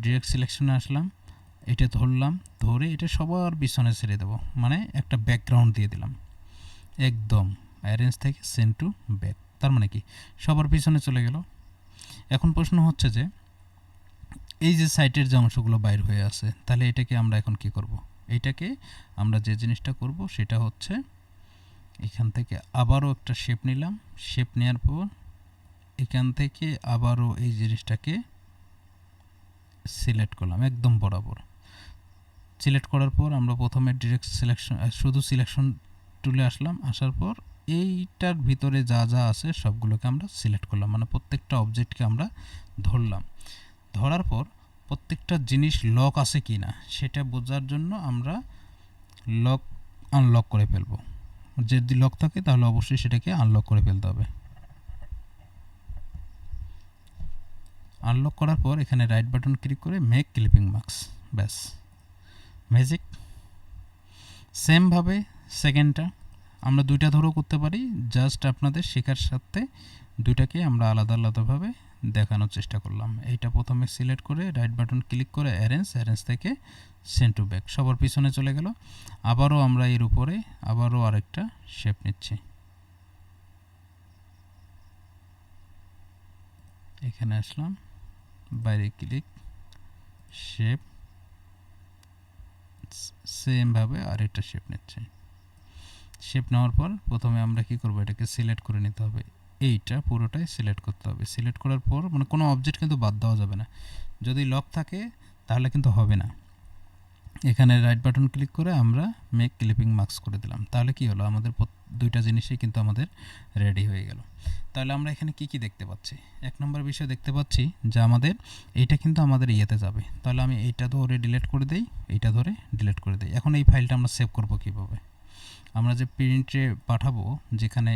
ডিরেক্ট সিলেকশনে আসলাম, এটা ধরলাম, ধরে এটা সবার পিছনে ছেড়ে দেব, মানে একটা ব্যাকগ্রাউন্ড দিয়ে দিলাম একদম অ্যারেঞ্জ থেকে সেন্ড টু ব্যাক। তার মানে কি সবার পিছনে চলে গেল। এখন প্রশ্ন হচ্ছে যে এই যে সাইটের যে অংশগুলো বাইর হয়ে আছে, তাহলে এটাকে আমরা এখন কি করব? এইটাকে আমরা যে জিনিসটা করব সেটা হচ্ছে এখান থেকে আবারও একটা শেপ নিলাম, শেপ নেওয়ার পর এখান থেকে আবারও এই জিনিসটাকে সিলেক্ট করলাম একদম বরাবর। সিলেক্ট করার পর আমরা প্রথমে ডিরেক্ট সিলেকশন, শুধু সিলেকশন টুলে আসলাম, আসার পর এইটার ভিতরে যা যা আছে সবগুলোকে আমরা সিলেক্ট করলাম, মানে প্রত্যেকটা অবজেক্টকে আমরা ধরলাম। ধরার পর প্রত্যেকটা জিনিস লক আছে কি না সেটা বোঝার জন্য আমরা লক আনলক করে ফেলব। যদি লক থাকে তাহলে অবশ্যই সেটাকে আনলক করে ফেলতে হবে। আনলক করার পর এখানে রাইট বাটন ক্লিক করে মেক ক্লিপিং মার্কস, ব্যাস ম্যাজিক। সেমভাবে সেকেন্ডটা আমরা দুইটা ধরেও করতে পারি, জাস্ট আপনাদের শেখার সাথে দুইটাকে আমরা আলাদা আলাদাভাবে দেখানোর চেষ্টা করলাম। এইটা প্রথমে সিলেক্ট করে রাইট বাটন ক্লিক করে অ্যারেঞ্জ থেকে সেন্ড টু ব্যাক, সবার পিছনে চলে গেল। আবারও আমরা এর উপরে আবারও আরেকটা শেপ নিচ্ছি, এখানে আসলাম, বাইরে ক্লিক, শেপ, সেমভাবে আরেকটা শেপ নিচ্ছি। শেপ নেওয়ার পর প্রথমে আমরা কি করব, এটাকে সিলেক্ট করে নিতে হবে, এইটা পুরোটাই সিলেক্ট করতে হবে। সিলেক্ট করার পর মানে কোনো অবজেক্ট কিন্তু বাদ দেওয়া যাবে না, যদি লক থাকে তাহলে কিন্তু হবে না। এখানে রাইট বাটন ক্লিক করে আমরা মেক ক্লিপিং মার্কস করে দিলাম। তাহলে কি হলো, আমাদের দুইটা জিনিসই কিন্তু আমাদের রেডি হয়ে গেল। তাহলে আমরা এখানে কি কি দেখতে পাচ্ছি? এক নম্বর বিষয় দেখতে পাচ্ছি যে আমাদের এইটা কিন্তু আমাদের ইয়েতে যাবে। তাহলে আমি এইটা ধরে ডিলিট করে দেই, এইটা ধরে ডিলিট করে দেই। এখন এই ফাইলটা আমরা সেভ করব কিভাবে? আমরা যে প্রিন্টে পাঠাবো, যেখানে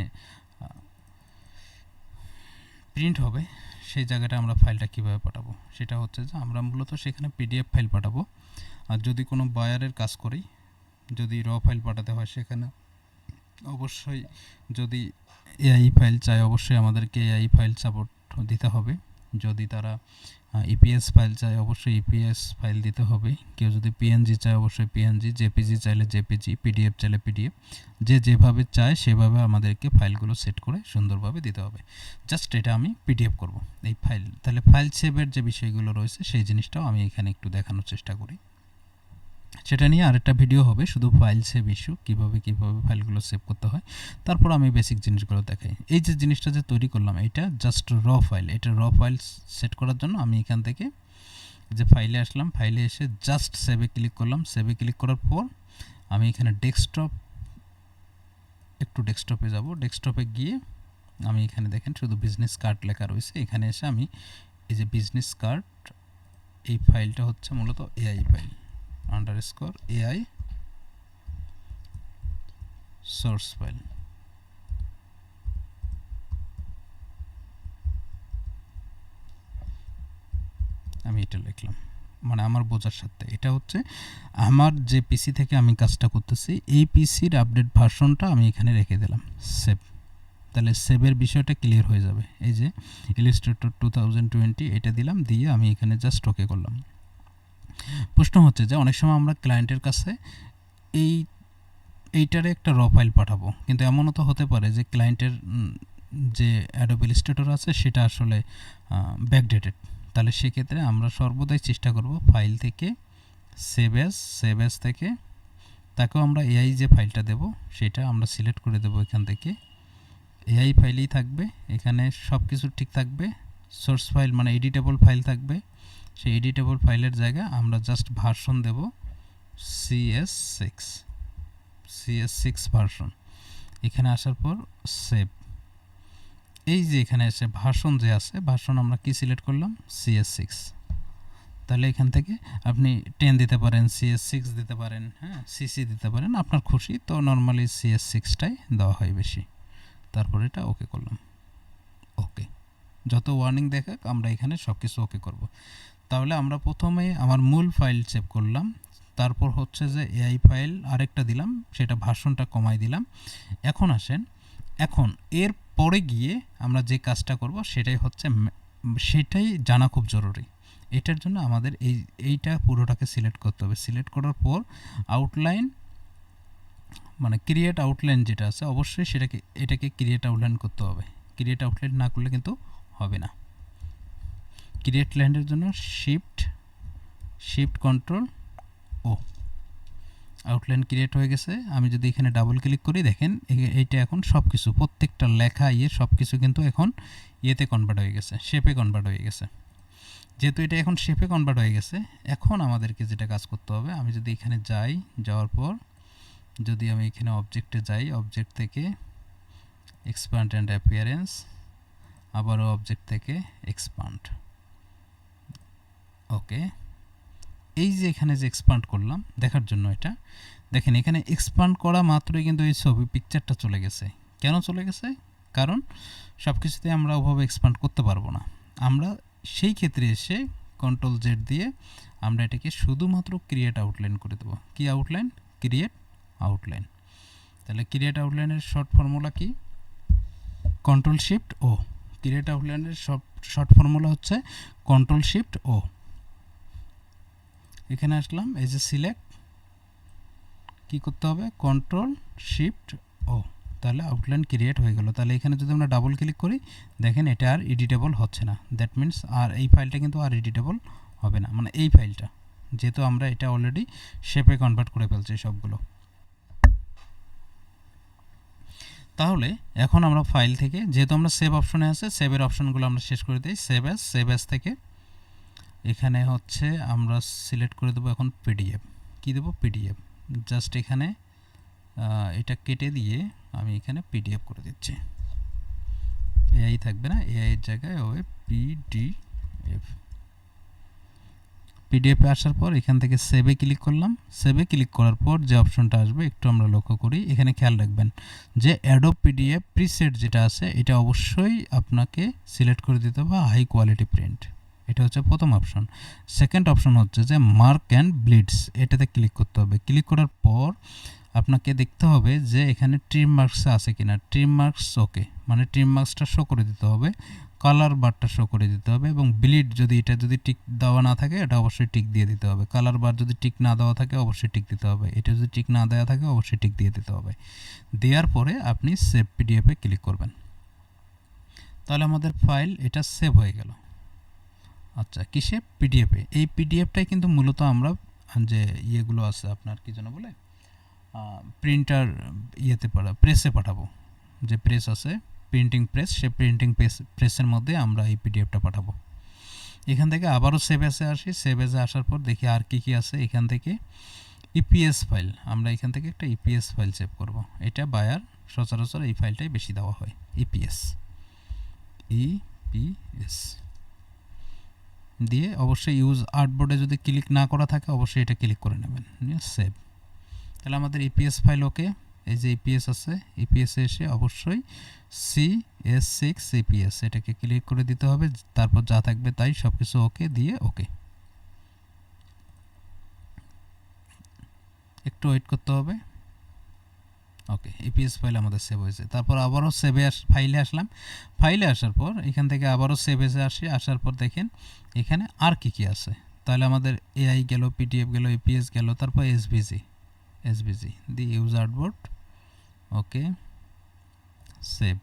প্রিন্ট হবে সেই জায়গাটা আমরা ফাইলটা কিভাবে পাঠাবো, সেটা হচ্ছে যে আমরা মূলত সেখানে পিডিএফ ফাইল পাঠাবো। আর যদি কোনো বায়ারের কাজ করি, যদি র ফাইল পাঠাতে হয় সেখানে অবশ্যই, যদি এআই ফাইল চাই অবশ্যই আমাদেরকে এআই ফাইল সাপোর্ট দিতে হবে। যদি তারা ইপিএস ফাইল চায় অবশ্যই ইপিএস ফাইল দিতে হবে, কেউ যদি পিএনজি চায় অবশ্যই পিএনজি, জেপিজি চাইলে জেপিজি, পিডিএফ চাইলে পিডিএফ, যে যেভাবে চায় সেভাবে আমাদেরকে ফাইলগুলো সেট করে সুন্দরভাবে দিতে হবে। জাস্ট এটা আমি পিডিএফ করব এই ফাইল। তাহলে ফাইল সেভের যে বিষয়গুলো রয়েছে সেই জিনিসটাও আমি এখানে একটু দেখানোর চেষ্টা করি। সেটা নিয়ে আরেকটা ভিডিও হবে শুধু ফাইল সেভ ইস্যু, কীভাবে ফাইলগুলো সেভ করতে হয়, তারপর আমি বেসিক জিনিসগুলো দেখাই। এই যে জিনিসটা যে তৈরি করলাম এটা জাস্ট র ফাইল, এটা র ফাইল সেট করার জন্য আমি এখান থেকে যে ফাইলে আসলাম, ফাইলে এসে জাস্ট সেভে ক্লিক করলাম। সেভে ক্লিক করার পর আমি এখানে ডেস্কটপে যাব। ডেস্কটপে গিয়ে আমি এখানে দেখেন শুধু বিজনেস কার্ড লেখা রয়েছে, এখানে এসে আমি এই যে বিজনেস কার্ড, এই ফাইলটা হচ্ছে মূলত AI file _AI source file. আমি এটা লিখলাম, মানে আমার বোঝার সাথে এটা হচ্ছে আমার যে পিসি থেকে আমি কাজটা করতেছি এই পিসির আপডেট ভার্সনটা আমি এখানে রেখে দিলাম সেভ। তাহলে সেভের বিষয়টা ক্লিয়ার হয়ে যাবে। এই যে ইলাস্ট্রেটর 2020 এটা দিলাম, দিয়ে আমি এখানে জাস্ট ওকে করলাম। প্রশ্ন হচ্ছে যে অনেক সময় আমরা ক্লায়েন্টের কাছে এইটারে একটা র ফাইল পাঠাবো, কিন্তু এমনও তো হতে পারে যে ক্লায়েন্টের যে অ্যাডোব ইলাস্ট্রেটর আছে সেটা আসলে ব্যাকডেটেড। তাহলে সেক্ষেত্রে আমরা সর্বদাই চেষ্টা করব ফাইল থেকে সেভ অ্যাজ থেকে তাকেও আমরা এআই যে ফাইলটা দেব সেটা আমরা সিলেক্ট করে দেব। এখান থেকে এআই ফাইলই থাকবে, এখানে সব কিছু ঠিক থাকবে। সোর্স ফাইল মানে এডিটেবল ফাইল থাকবে, সেই এডিটেবল ফাইলের জায়গায় আমরা জাস্ট ভার্সন দেব CS6 ভার্সন। এখানে আসার পর সেভ। এই যে এখানে এসে ভার্সন যে আছে, ভার্সন আমরা কি সিলেক্ট করলাম CS6। তাহলে এখান থেকে আপনি 10 দিতে পারেন, CS6 দিতে পারেন, হ্যাঁ সিসি দিতে পারেন, আপনার খুশি। তো নর্মালি CS6টাই দেওয়া হয় বেশি। তারপর এটা ওকে করলাম। ওকে, যত ওয়ার্নিং দেখাক আমরা এখানে সব কিছু ওকে করব। তাহলে আমরা প্রথমে আমার মূল ফাইল সেভ করলাম, তারপর হচ্ছে যে এআই ফাইল আরেকটা দিলাম, সেটা ভার্সনটা কমাই দিলাম। এখন আসেন, এখন এর পরে গিয়ে আমরা যে কাজটা করব সেটাই জানা খুব জরুরি। এটার জন্য আমাদের এইটা পুরোটাকে সিলেক্ট করতে হবে। সিলেক্ট করার পর আউটলাইন মানে ক্রিয়েট আউটলাইন যেটা আছে অবশ্যই এটাকে ক্রিয়েট আউটলাইন করতে হবে। ক্রিয়েট আউটলাইন না করলে কিন্তু হবে না। ক্রিয়েট লাইনের জন্য শিফট কন্ট্রোল ও, আউটলাইন ক্রিয়েট হয়ে গেছে। আমি যদি এখানে ডাবল ক্লিক করি দেখেন এইটা এখন সব কিছু প্রত্যেকটা লেখা সব কিছু কিন্তু এখন ইয়েতে কনভার্ট হয়ে গেছে, শেপে কনভার্ট হয়ে গেছে। যেহেতু এটা এখন শেপে কনভার্ট হয়ে গেছে, এখন আমাদেরকে যেটা কাজ করতে হবে, আমি যদি এখানে যাওয়ার পর যদি আমি এখানে অবজেক্টে যাই, অবজেক্ট থেকে এক্সপ্যান্ড অ্যান্ড অ্যাপিয়ারেন্স, আবারও অবজেক্ট থেকে এক্সপ্যান্ড। ওকে, এই যে এখানে যে এক্সপ্যান্ড করলাম দেখার জন্য, এটা দেখেন এখানে এক্সপ্যান্ড করা মাত্রই কিন্তু এই ছবি পিকচারটা চলে গেছে। কেন চলে গেছে? কারণ সব কিছুতে আমরা ওভাবে এক্সপ্যান্ড করতে পারবো না। আমরা সেই ক্ষেত্রে এসে Ctrl Z দিয়ে আমরা এটাকে শুধুমাত্র ক্রিয়েট আউটলাইন করে দেবো। কি আউটলাইন? Create outline. তাহলে ক্রিয়েট আউটলাইনের শর্ট ফর্মুলা কি? Ctrl-Shift-O। ক্রিয়েট আউটলাইনের শর্ট ফর্মুলা হচ্ছে Ctrl-Shift-O। এখানে আসলাম, এই যে সিলেক্ট, কি করতে হবে? Ctrl-Shift-O। তাহলে আউটলাইন ক্রিয়েট হয়ে গেল। তাহলে এখানে যদি আমরা ডাবল ক্লিক করি দেখেন এটা আর এডিটেবল হচ্ছে না। দ্যাট মিন্স আর এই ফাইলটা কিন্তু আর এডিটেবল হবে না, মানে এই ফাইলটা, যেহেতু আমরা এটা অলরেডি শেপে কনভার্ট করে ফেলছি সবগুলো। তাহলে এখন আমরা ফাইল থেকে, যেহেতু আমরা সেভ অপশনে আছে, সেভের অপশনগুলো আমরা শেষ করে দিই। সেভ অ্যাজ থেকে এখানে হচ্ছে আমরা সিলেক্ট করে দেবো এখন পিডিএফ। কি দেবো? পিডিএফ। জাস্ট এখানে এটা কেটে দিয়ে আমি এখানে পিডিএফ করে দিচ্ছি। এআই থাকবে না, এআই এর জায়গায় হবে পিডিএফে আসার পর এখান থেকে সেভে ক্লিক করলাম। সেভে ক্লিক করার পর যে অপশনটা আসবে একটু আমরা লক্ষ্য করি। এখানে খেয়াল রাখবেন যে অ্যাডোব পিডিএফ প্রিসেট যেটা আছে এটা অবশ্যই আপনাকে সিলেক্ট করে দিতে হবে হাই কোয়ালিটি প্রিন্ট। এটা হচ্ছে প্রথম অপশন। সেকেন্ড অপশন হচ্ছে যে মার্ক অ্যান্ড ব্লিডস, এটাতে ক্লিক করতে হবে। ক্লিক করার পর আপনাকে দেখতে হবে যে এখানে ট্রিম মার্কস আছে কিনা। ট্রিম মার্কস ওকে, মানে ট্রিম মার্কসটা শো করে দিতে হবে, কালার বারটা শো করে দিতে হবে, এবং ব্লিড যদি এটা যদি টিক দেওয়া না থাকে এটা অবশ্যই টিক দিয়ে দিতে হবে। কালার বার যদি টিক না দেওয়া থাকে অবশ্যই টিক দিতে হবে, এটা যদি টিক না দেওয়া থাকে অবশ্যই টিক দিয়ে দিতে হবে। দেওয়ার পরে আপনি সেভ পিডিএফে ক্লিক করবেন, তাহলে আমাদের ফাইল এটা সেভ হয়ে গেল। আচ্ছা, কিসে? পিডিএফে। এই পিডিএফটাই কিন্তু মূলত আমরা যে ইয়েগুলো আছে আপনার কি যেন বলে প্রিন্টার ইয়েতে প্রেসে পাঠাবো, যে প্রেস আছে প্রিন্টিং প্রেস, সে প্রিন্টিং প্রেসের মধ্যে আমরা এই পিডিএফটা পাঠাবো। এখান থেকে আবারও সেভ এসে আসি, সেভ এসে আসার পর দেখি আর কি কি আছে। এখান থেকে ইপিএস ফাইল, আমরা এখান থেকে একটা ইপিএস ফাইল সেভ করব। এটা বায়ার সচরাচর এই ফাইলটাই বেশি দেওয়া হয়, ইপিএস। ইপিএস দিয়ে অবশ্যই ইউজ আর্টবোর্ডে যদি ক্লিক না করা থাকে অবশ্যই এটা ক্লিক করে নেবেন, সেভ। তাহলে আমাদের ইপিএস ফাইল ওকে। এই যে ইপিএস আছে, ইপিএসে এসে অবশ্যই CS6 ইপিএস এটাকে ক্লিক করে দিতে হবে, তারপর যা থাকবে তাই সব কিছু ওকে দিয়ে ওকে। একটু ওয়েট করতে হবে। ওকে, ইপিএস ফাইল আমাদের সেভ হয়েছে। তারপর আবারও ফাইলে আসলাম। ফাইলে আসার পর এখান থেকে আবারও সেভ এসে আসি, আসার পর দেখেন এখানে আর কি কি আছে। তাহলে আমাদের এআই গেল, পিডিএফ গেল, ইপিএস গেল, তারপর এসভিজি দি ইউজ আর্টবোর্ড ওকে, সেভ।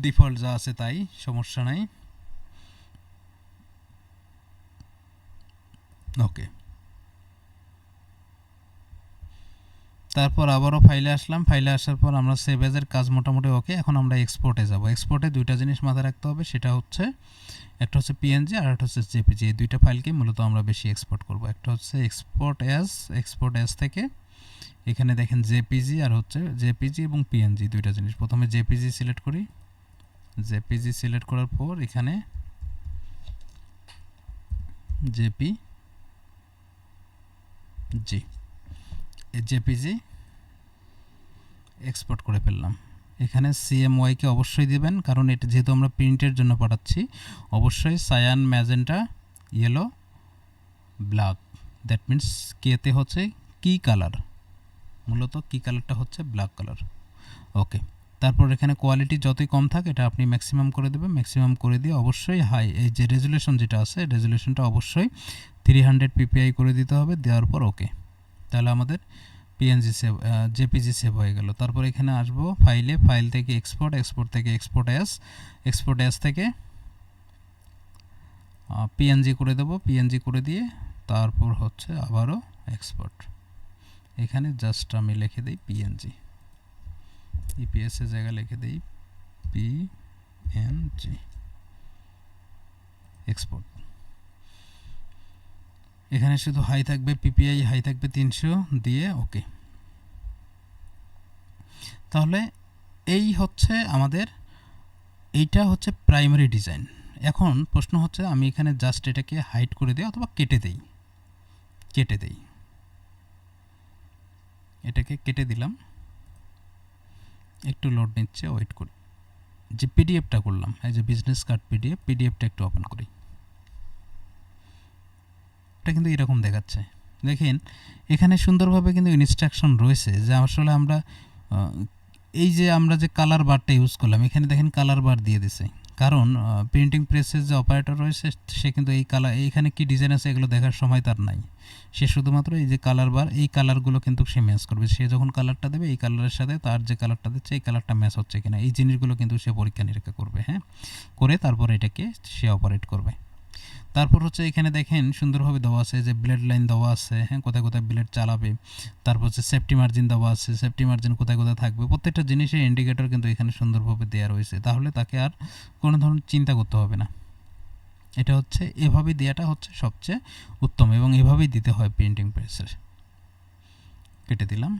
ডিফল্ট যা আছে তাই, সমস্যা নাই। ওকে, তারপর আবারও ফাইলে আসলাম। ফাইলে আসার পর আমরা সেভ এজের কাজ মোটামুটি ওকে। এখন আমরা এক্সপোর্টে যাব। এক্সপোর্টে দুইটা জিনিস মাথায় রাখতে হবে, সেটা হচ্ছে একটা হচ্ছে পিএনজি আর একটা হচ্ছে জেপিজি। এই দুইটা ফাইলকে মূলত আমরা বেশি এক্সপোর্ট করব। একটা হচ্ছে এক্সপোর্ট অ্যাজ থেকে এখানে দেখেন জেপিজি আর হচ্ছে জেপিজি এবং পিএনজি দুইটা জিনিস। প্রথমে জেপিজি সিলেক্ট করি, জেপিজি সিলেক্ট করার পর এখানে জেপিজি এক্সপোর্ট করে ফেললাম। এখানে সিএমওয়াইকে অবশ্যই দিবেন, কারণ এটা যেহেতু আমরা প্রিন্টের জন্য পাঠাচ্ছি। অবশ্যই cyan, magenta, yellow, black, that means কেতে হচ্ছে কি কালার, মূলত কি কালারটা হচ্ছে ব্ল্যাক কালার। ওকে, তারপর এখানে কোয়ালিটি যতই কম থাকে এটা আপনি ম্যাক্সিমাম করে দেবেন। ম্যাক্সিমাম করে দিয়ে অবশ্যই হাই, এই যে রেজুলেশন যেটা আছে রেজুলেশনটা অবশ্যই 300 পিপিআই করে দিতে হবে। দেওয়ার পর ওকে, তাহলে আমাদের পিএনজি সেভ, জেপিজি সেভ হয়ে গেল। তারপর এখানে আসবো ফাইলে, ফাইল থেকে এক্সপোর্ট থেকে এক্সপোর্ট অ্যাজ থেকে পিএনজি করে দেবো। পিএনজি করে দিয়ে তারপর হচ্ছে আবারও এক্সপোর্ট। এখানে জাস্ট আমি লিখে দিই পিএনজি, ইপিএস এর জায়গায় লিখে দিই পিএনজি এক্সপোর্ট। এখানে শুধু হাই থাকবে, পিপিআই হাই থাকবে 300 দিয়ে ওকে। তাহলে এই হচ্ছে আমাদের, এইটা হচ্ছে প্রাইমারি ডিজাইন। এখন প্রশ্ন হচ্ছে আমি এখানে জাস্ট এটাকে হাইড করে দিই অথবা কেটে দেই। এটাকে কেটে দিলাম, একটু লোড নিচ্ছে, ওয়েট করি। যে পিডিএফটা করলাম, এই যে বিজনেস কার্ড পিডিএফটা একটু ওপেন করি। এটা কিন্তু এরকম দেখাচ্ছে, দেখেন এখানে সুন্দরভাবে কিন্তু ইনস্ট্রাকশন রয়েছে যে আসলে আমরা এই যে আমরা যে কালার বারটা ইউজ করলাম, এখানে দেখেন কালার বার দিয়ে দিছে। কারণ প্রিন্টিং প্রেসের যে অপারেটর রয়েছে সে কিন্তু এই কালার, এইখানে কি ডিজাইন আছে এগুলো দেখার সময় তার নাই। সে শুধুমাত্র এই যে কালার বার, এই কালারগুলো কিন্তু সে ম্যাচ করবে। সে যখন কালারটা দেবে এই কালারের সাথে তার যে কালারটা দিচ্ছে এই কালারটা ম্যাচ হচ্ছে কিনা, এই জিনিসগুলো কিন্তু সে পরীক্ষা নিরীক্ষা করবে। হ্যাঁ, করে তারপর এটাকে সে অপারেট করবে। তারপর হচ্ছে এখানে দেখেন সুন্দরভাবে দেওয়া আছে যে ব্লেড লাইন দেওয়া আছে, হ্যাঁ, কোথায় কোথায় ব্লেড চালাবে। তারপর হচ্ছে সেফটি মার্জিন দেওয়া আছে, সেফটি মার্জিন কোথায় কোথায় থাকবে, প্রত্যেকটা জিনিসের ইন্ডিকেটর কিন্তু এখানে সুন্দরভাবে দেওয়া রয়েছে। তাহলে তাকে আর কোনো ধরনের চিন্তা করতে হবে না। এটা হচ্ছে এভাবেই দেওয়াটা হচ্ছে সবচেয়ে উত্তম, এবং এভাবেই দিতে হয় প্রিন্টিং প্রেসের। কেটে দিলাম।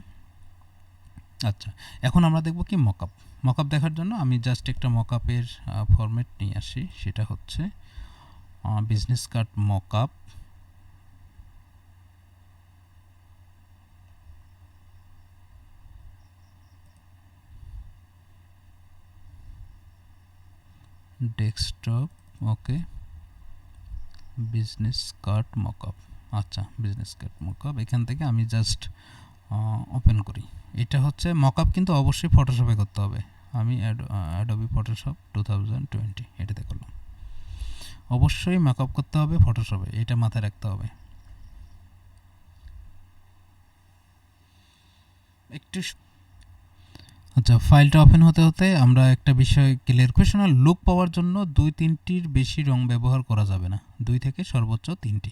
আচ্ছা, এখন আমরা দেখব কি মকআপ দেখার জন্য আমি জাস্ট একটা মকআপের ফরম্যাট নিয়ে আসি, সেটা হচ্ছে বিজনেস কার্ড মকআপ। ডেস্কটপ ওকে, বিজনেস কার্ড মকআপ। আচ্ছা, বিজনেস কার্ড মকআপ এখান থেকে আমি জাস্ট ওপেন করি। এটা হচ্ছে মকআপ, কিন্তু অবশ্যই ফটোশপে করতে হবে। আমি অ্যাডোবি ফটোশপ 2020 এটাতে করলাম। অবশ্যই মকআপ করতে হবে ফটোশপে, এটা মাথায় রাখতে হবে। একটু আচ্ছা, ফাইলটা ওপেন হতে হতে আমরা একটা বিষয় ক্লিয়ার প্রফেশনাল লুক পাওয়ার জন্য 2-3টির বেশি রং ব্যবহার করা যাবে না, 2 থেকে সর্বোচ্চ 3টি।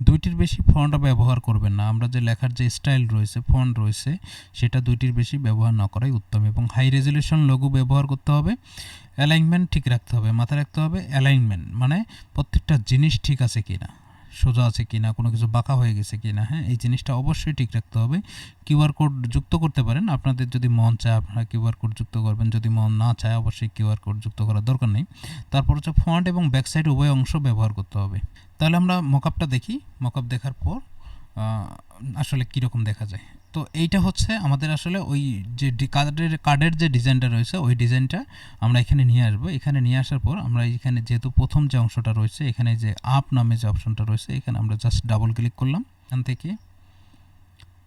2টির বেশি ফন্ট ব্যবহার করবেন না। আমরা যে লেখার যে স্টাইল রয়েছে, ফন্ট রয়েছে, সেটা 2টির বেশি ব্যবহার না করাই উত্তম। এবং হাই রেজলিউশন লোগো ব্যবহার করতে হবে। অ্যালাইনমেন্ট ঠিক রাখতে হবে, মাথায় রাখতে হবে অ্যালাইনমেন্ট মানে প্রত্যেকটা জিনিস ঠিক আছে কিনা, সোজা আছে কিনা, কোনো কিছু বাঁকা হয়ে গেছে কিনা। হ্যাঁ, এই জিনিসটা অবশ্যই ঠিক রাখতে হবে। কিউআর কোড যুক্ত করতে পারেন, আপনাদের যদি মন চায় আপনারা কিউআর কোড যুক্ত করবেন, যদি মন না চায় অবশ্যই কিউআর কোড যুক্ত করার দরকার নেই। তারপর হচ্ছে ফন্ট এবং ব্যাকসাইড উভয় অংশ ব্যবহার করতে হবে। তাহলে আমরা মকআপটা দেখি। মকআপ দেখার পর আসলে কীরকম দেখা যায়। তো এইটা হচ্ছে আমাদের আসলে ওই যে কার্ডের যে ডিজাইনটা রয়েছে, ওই ডিজাইনটা আমরা এখানে নিয়ে আসবো। এখানে নিয়ে আসার পর আমরা এখানে যেহেতু প্রথম যে অংশটা রয়েছে, এখানে যে আপ নামে যে অপশনটা রয়েছে, এখানে আমরা জাস্ট ডাবল ক্লিক করলাম। এখান থেকে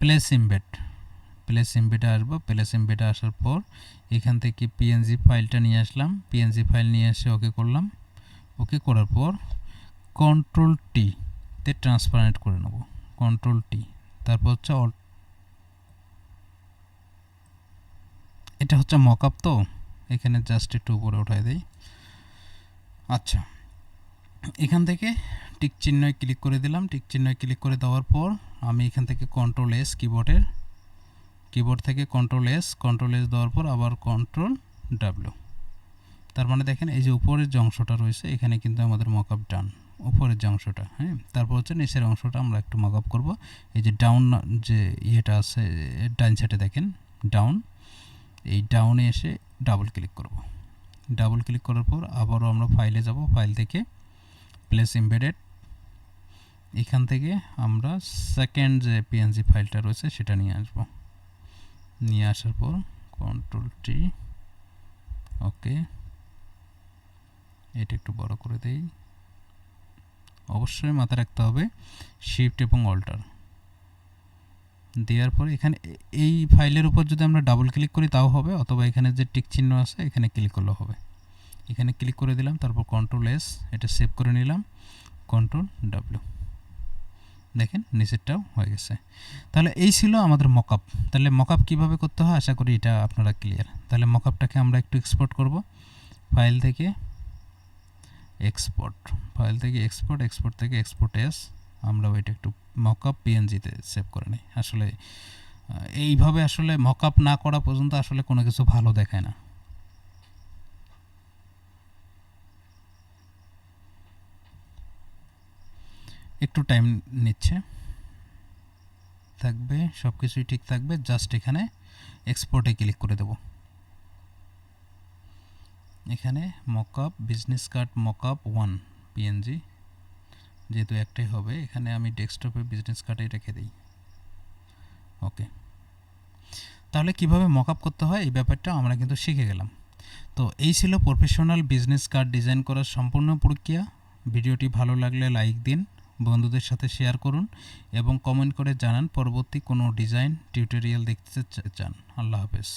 প্লেস ইমবেডে আসবো। প্লেস ইমবেডে আসার পর এখান থেকে পিএনজি ফাইলটা নিয়ে আসলাম। পিএনজি ফাইল নিয়ে এসে ওকে করলাম। ওকে করার পর কন্ট্রোল টি তে ট্রান্সপারেন্ট করে নেব। কন্ট্রোল টি, তারপর হচ্ছে এটা হচ্ছে মকআপ, তো এখানে জাস্ট একটু উপরে উঠাই দেই। আচ্ছা, এখান থেকে টিক চিহ্নয় ক্লিক করে দিলাম। টিক চিহ্নয় ক্লিক করে দেওয়ার পর আমি এখান থেকে কন্ট্রোল এস, কিবোর্ড থেকে কন্ট্রোল এস দেওয়ার পর আবার কন্ট্রোল ডাব্লিউ। তার মানে দেখেন এই যে উপরের যে অংশটা রয়েছে, এখানে কিন্তু আমাদের মকআপ ডান, উপরের যে অংশটা। হ্যাঁ, তারপর হচ্ছে নিচের অংশটা আমরা একটু মকআপ করব। এই যে ডাউন যে ইয়েটা আছে ডান সাইডে দেখেন ডাউন, এই ডাউনে এসে ডাবল ক্লিক করব। ডাবল ক্লিক করার পর আবারও আমরা ফাইলে যাব। ফাইল থেকে প্লেস এমবেডেড, এখান থেকে আমরা সেকেন্ড যে পিএনজি ফাইলটা রয়েছে সেটা নিয়ে আসব। নিয়ে আসার পর কন্ট্রোল টি, ওকে, এটা একটু বড় করে দেই। অবশ্যই মাথায় রাখতে হবে শিফট এবং অল্টার দেওয়ার পরে এখানে এই ফাইলের উপর যদি আমরা ডাবল ক্লিক করি তাও হবে, অথবা এখানে যে টিক চিহ্ন আছে এখানে ক্লিক করলেও হবে। এখানে ক্লিক করে দিলাম, তারপর কন্ট্রোল এস, এটা সেভ করে নিলাম, কন্ট্রোল ডাব্লিউ। দেখেন নিচেরটাও হয়ে গেছে। তাহলে এই ছিল আমাদের মকআপ। তাহলে মকআপ কীভাবে করতে হয় আশা করি এটা আপনারা ক্লিয়ার। তাহলে মকআপটাকে আমরা একটু এক্সপোর্ট করব। ফাইল থেকে এক্সপোর্ট থেকে এক্সপোর্ট এস, আমরা ওইটা একটু মকআপ পিএনজিতে সেভ করে নিই। আসলে এইভাবে আসলে মকআপ না করা পর্যন্ত আসলে কোনো কিছু ভালো দেখায় না। একটু টাইম নিচ্ছে, থাকবে সব কিছুই ঠিক থাকবে। জাস্ট এখানে এক্সপোর্টে ক্লিক করে দেব। এখানে mockup business card mockup 1 PNG, যেহেতু একটাই হবে, এখানে আমি ডেস্কটপে বিজনেস কার্ডেই রেখে দিই। ওকে, তাহলে কিভাবে মকআপ করতে হয় এই ব্যাপারটা আমরা কিন্তু শিখে গেলাম। তো এই ছিল প্রফেশনাল বিজনেস কার্ড ডিজাইন করার সম্পূর্ণ প্রক্রিয়া। ভিডিওটি ভালো লাগলে লাইক দিন, বন্ধুদের সাথে শেয়ার করুন এবং কমেন্ট করে জানান পরবর্তী কোনো ডিজাইন টিউটোরিয়াল দেখতে চান। আল্লাহ হাফেজ।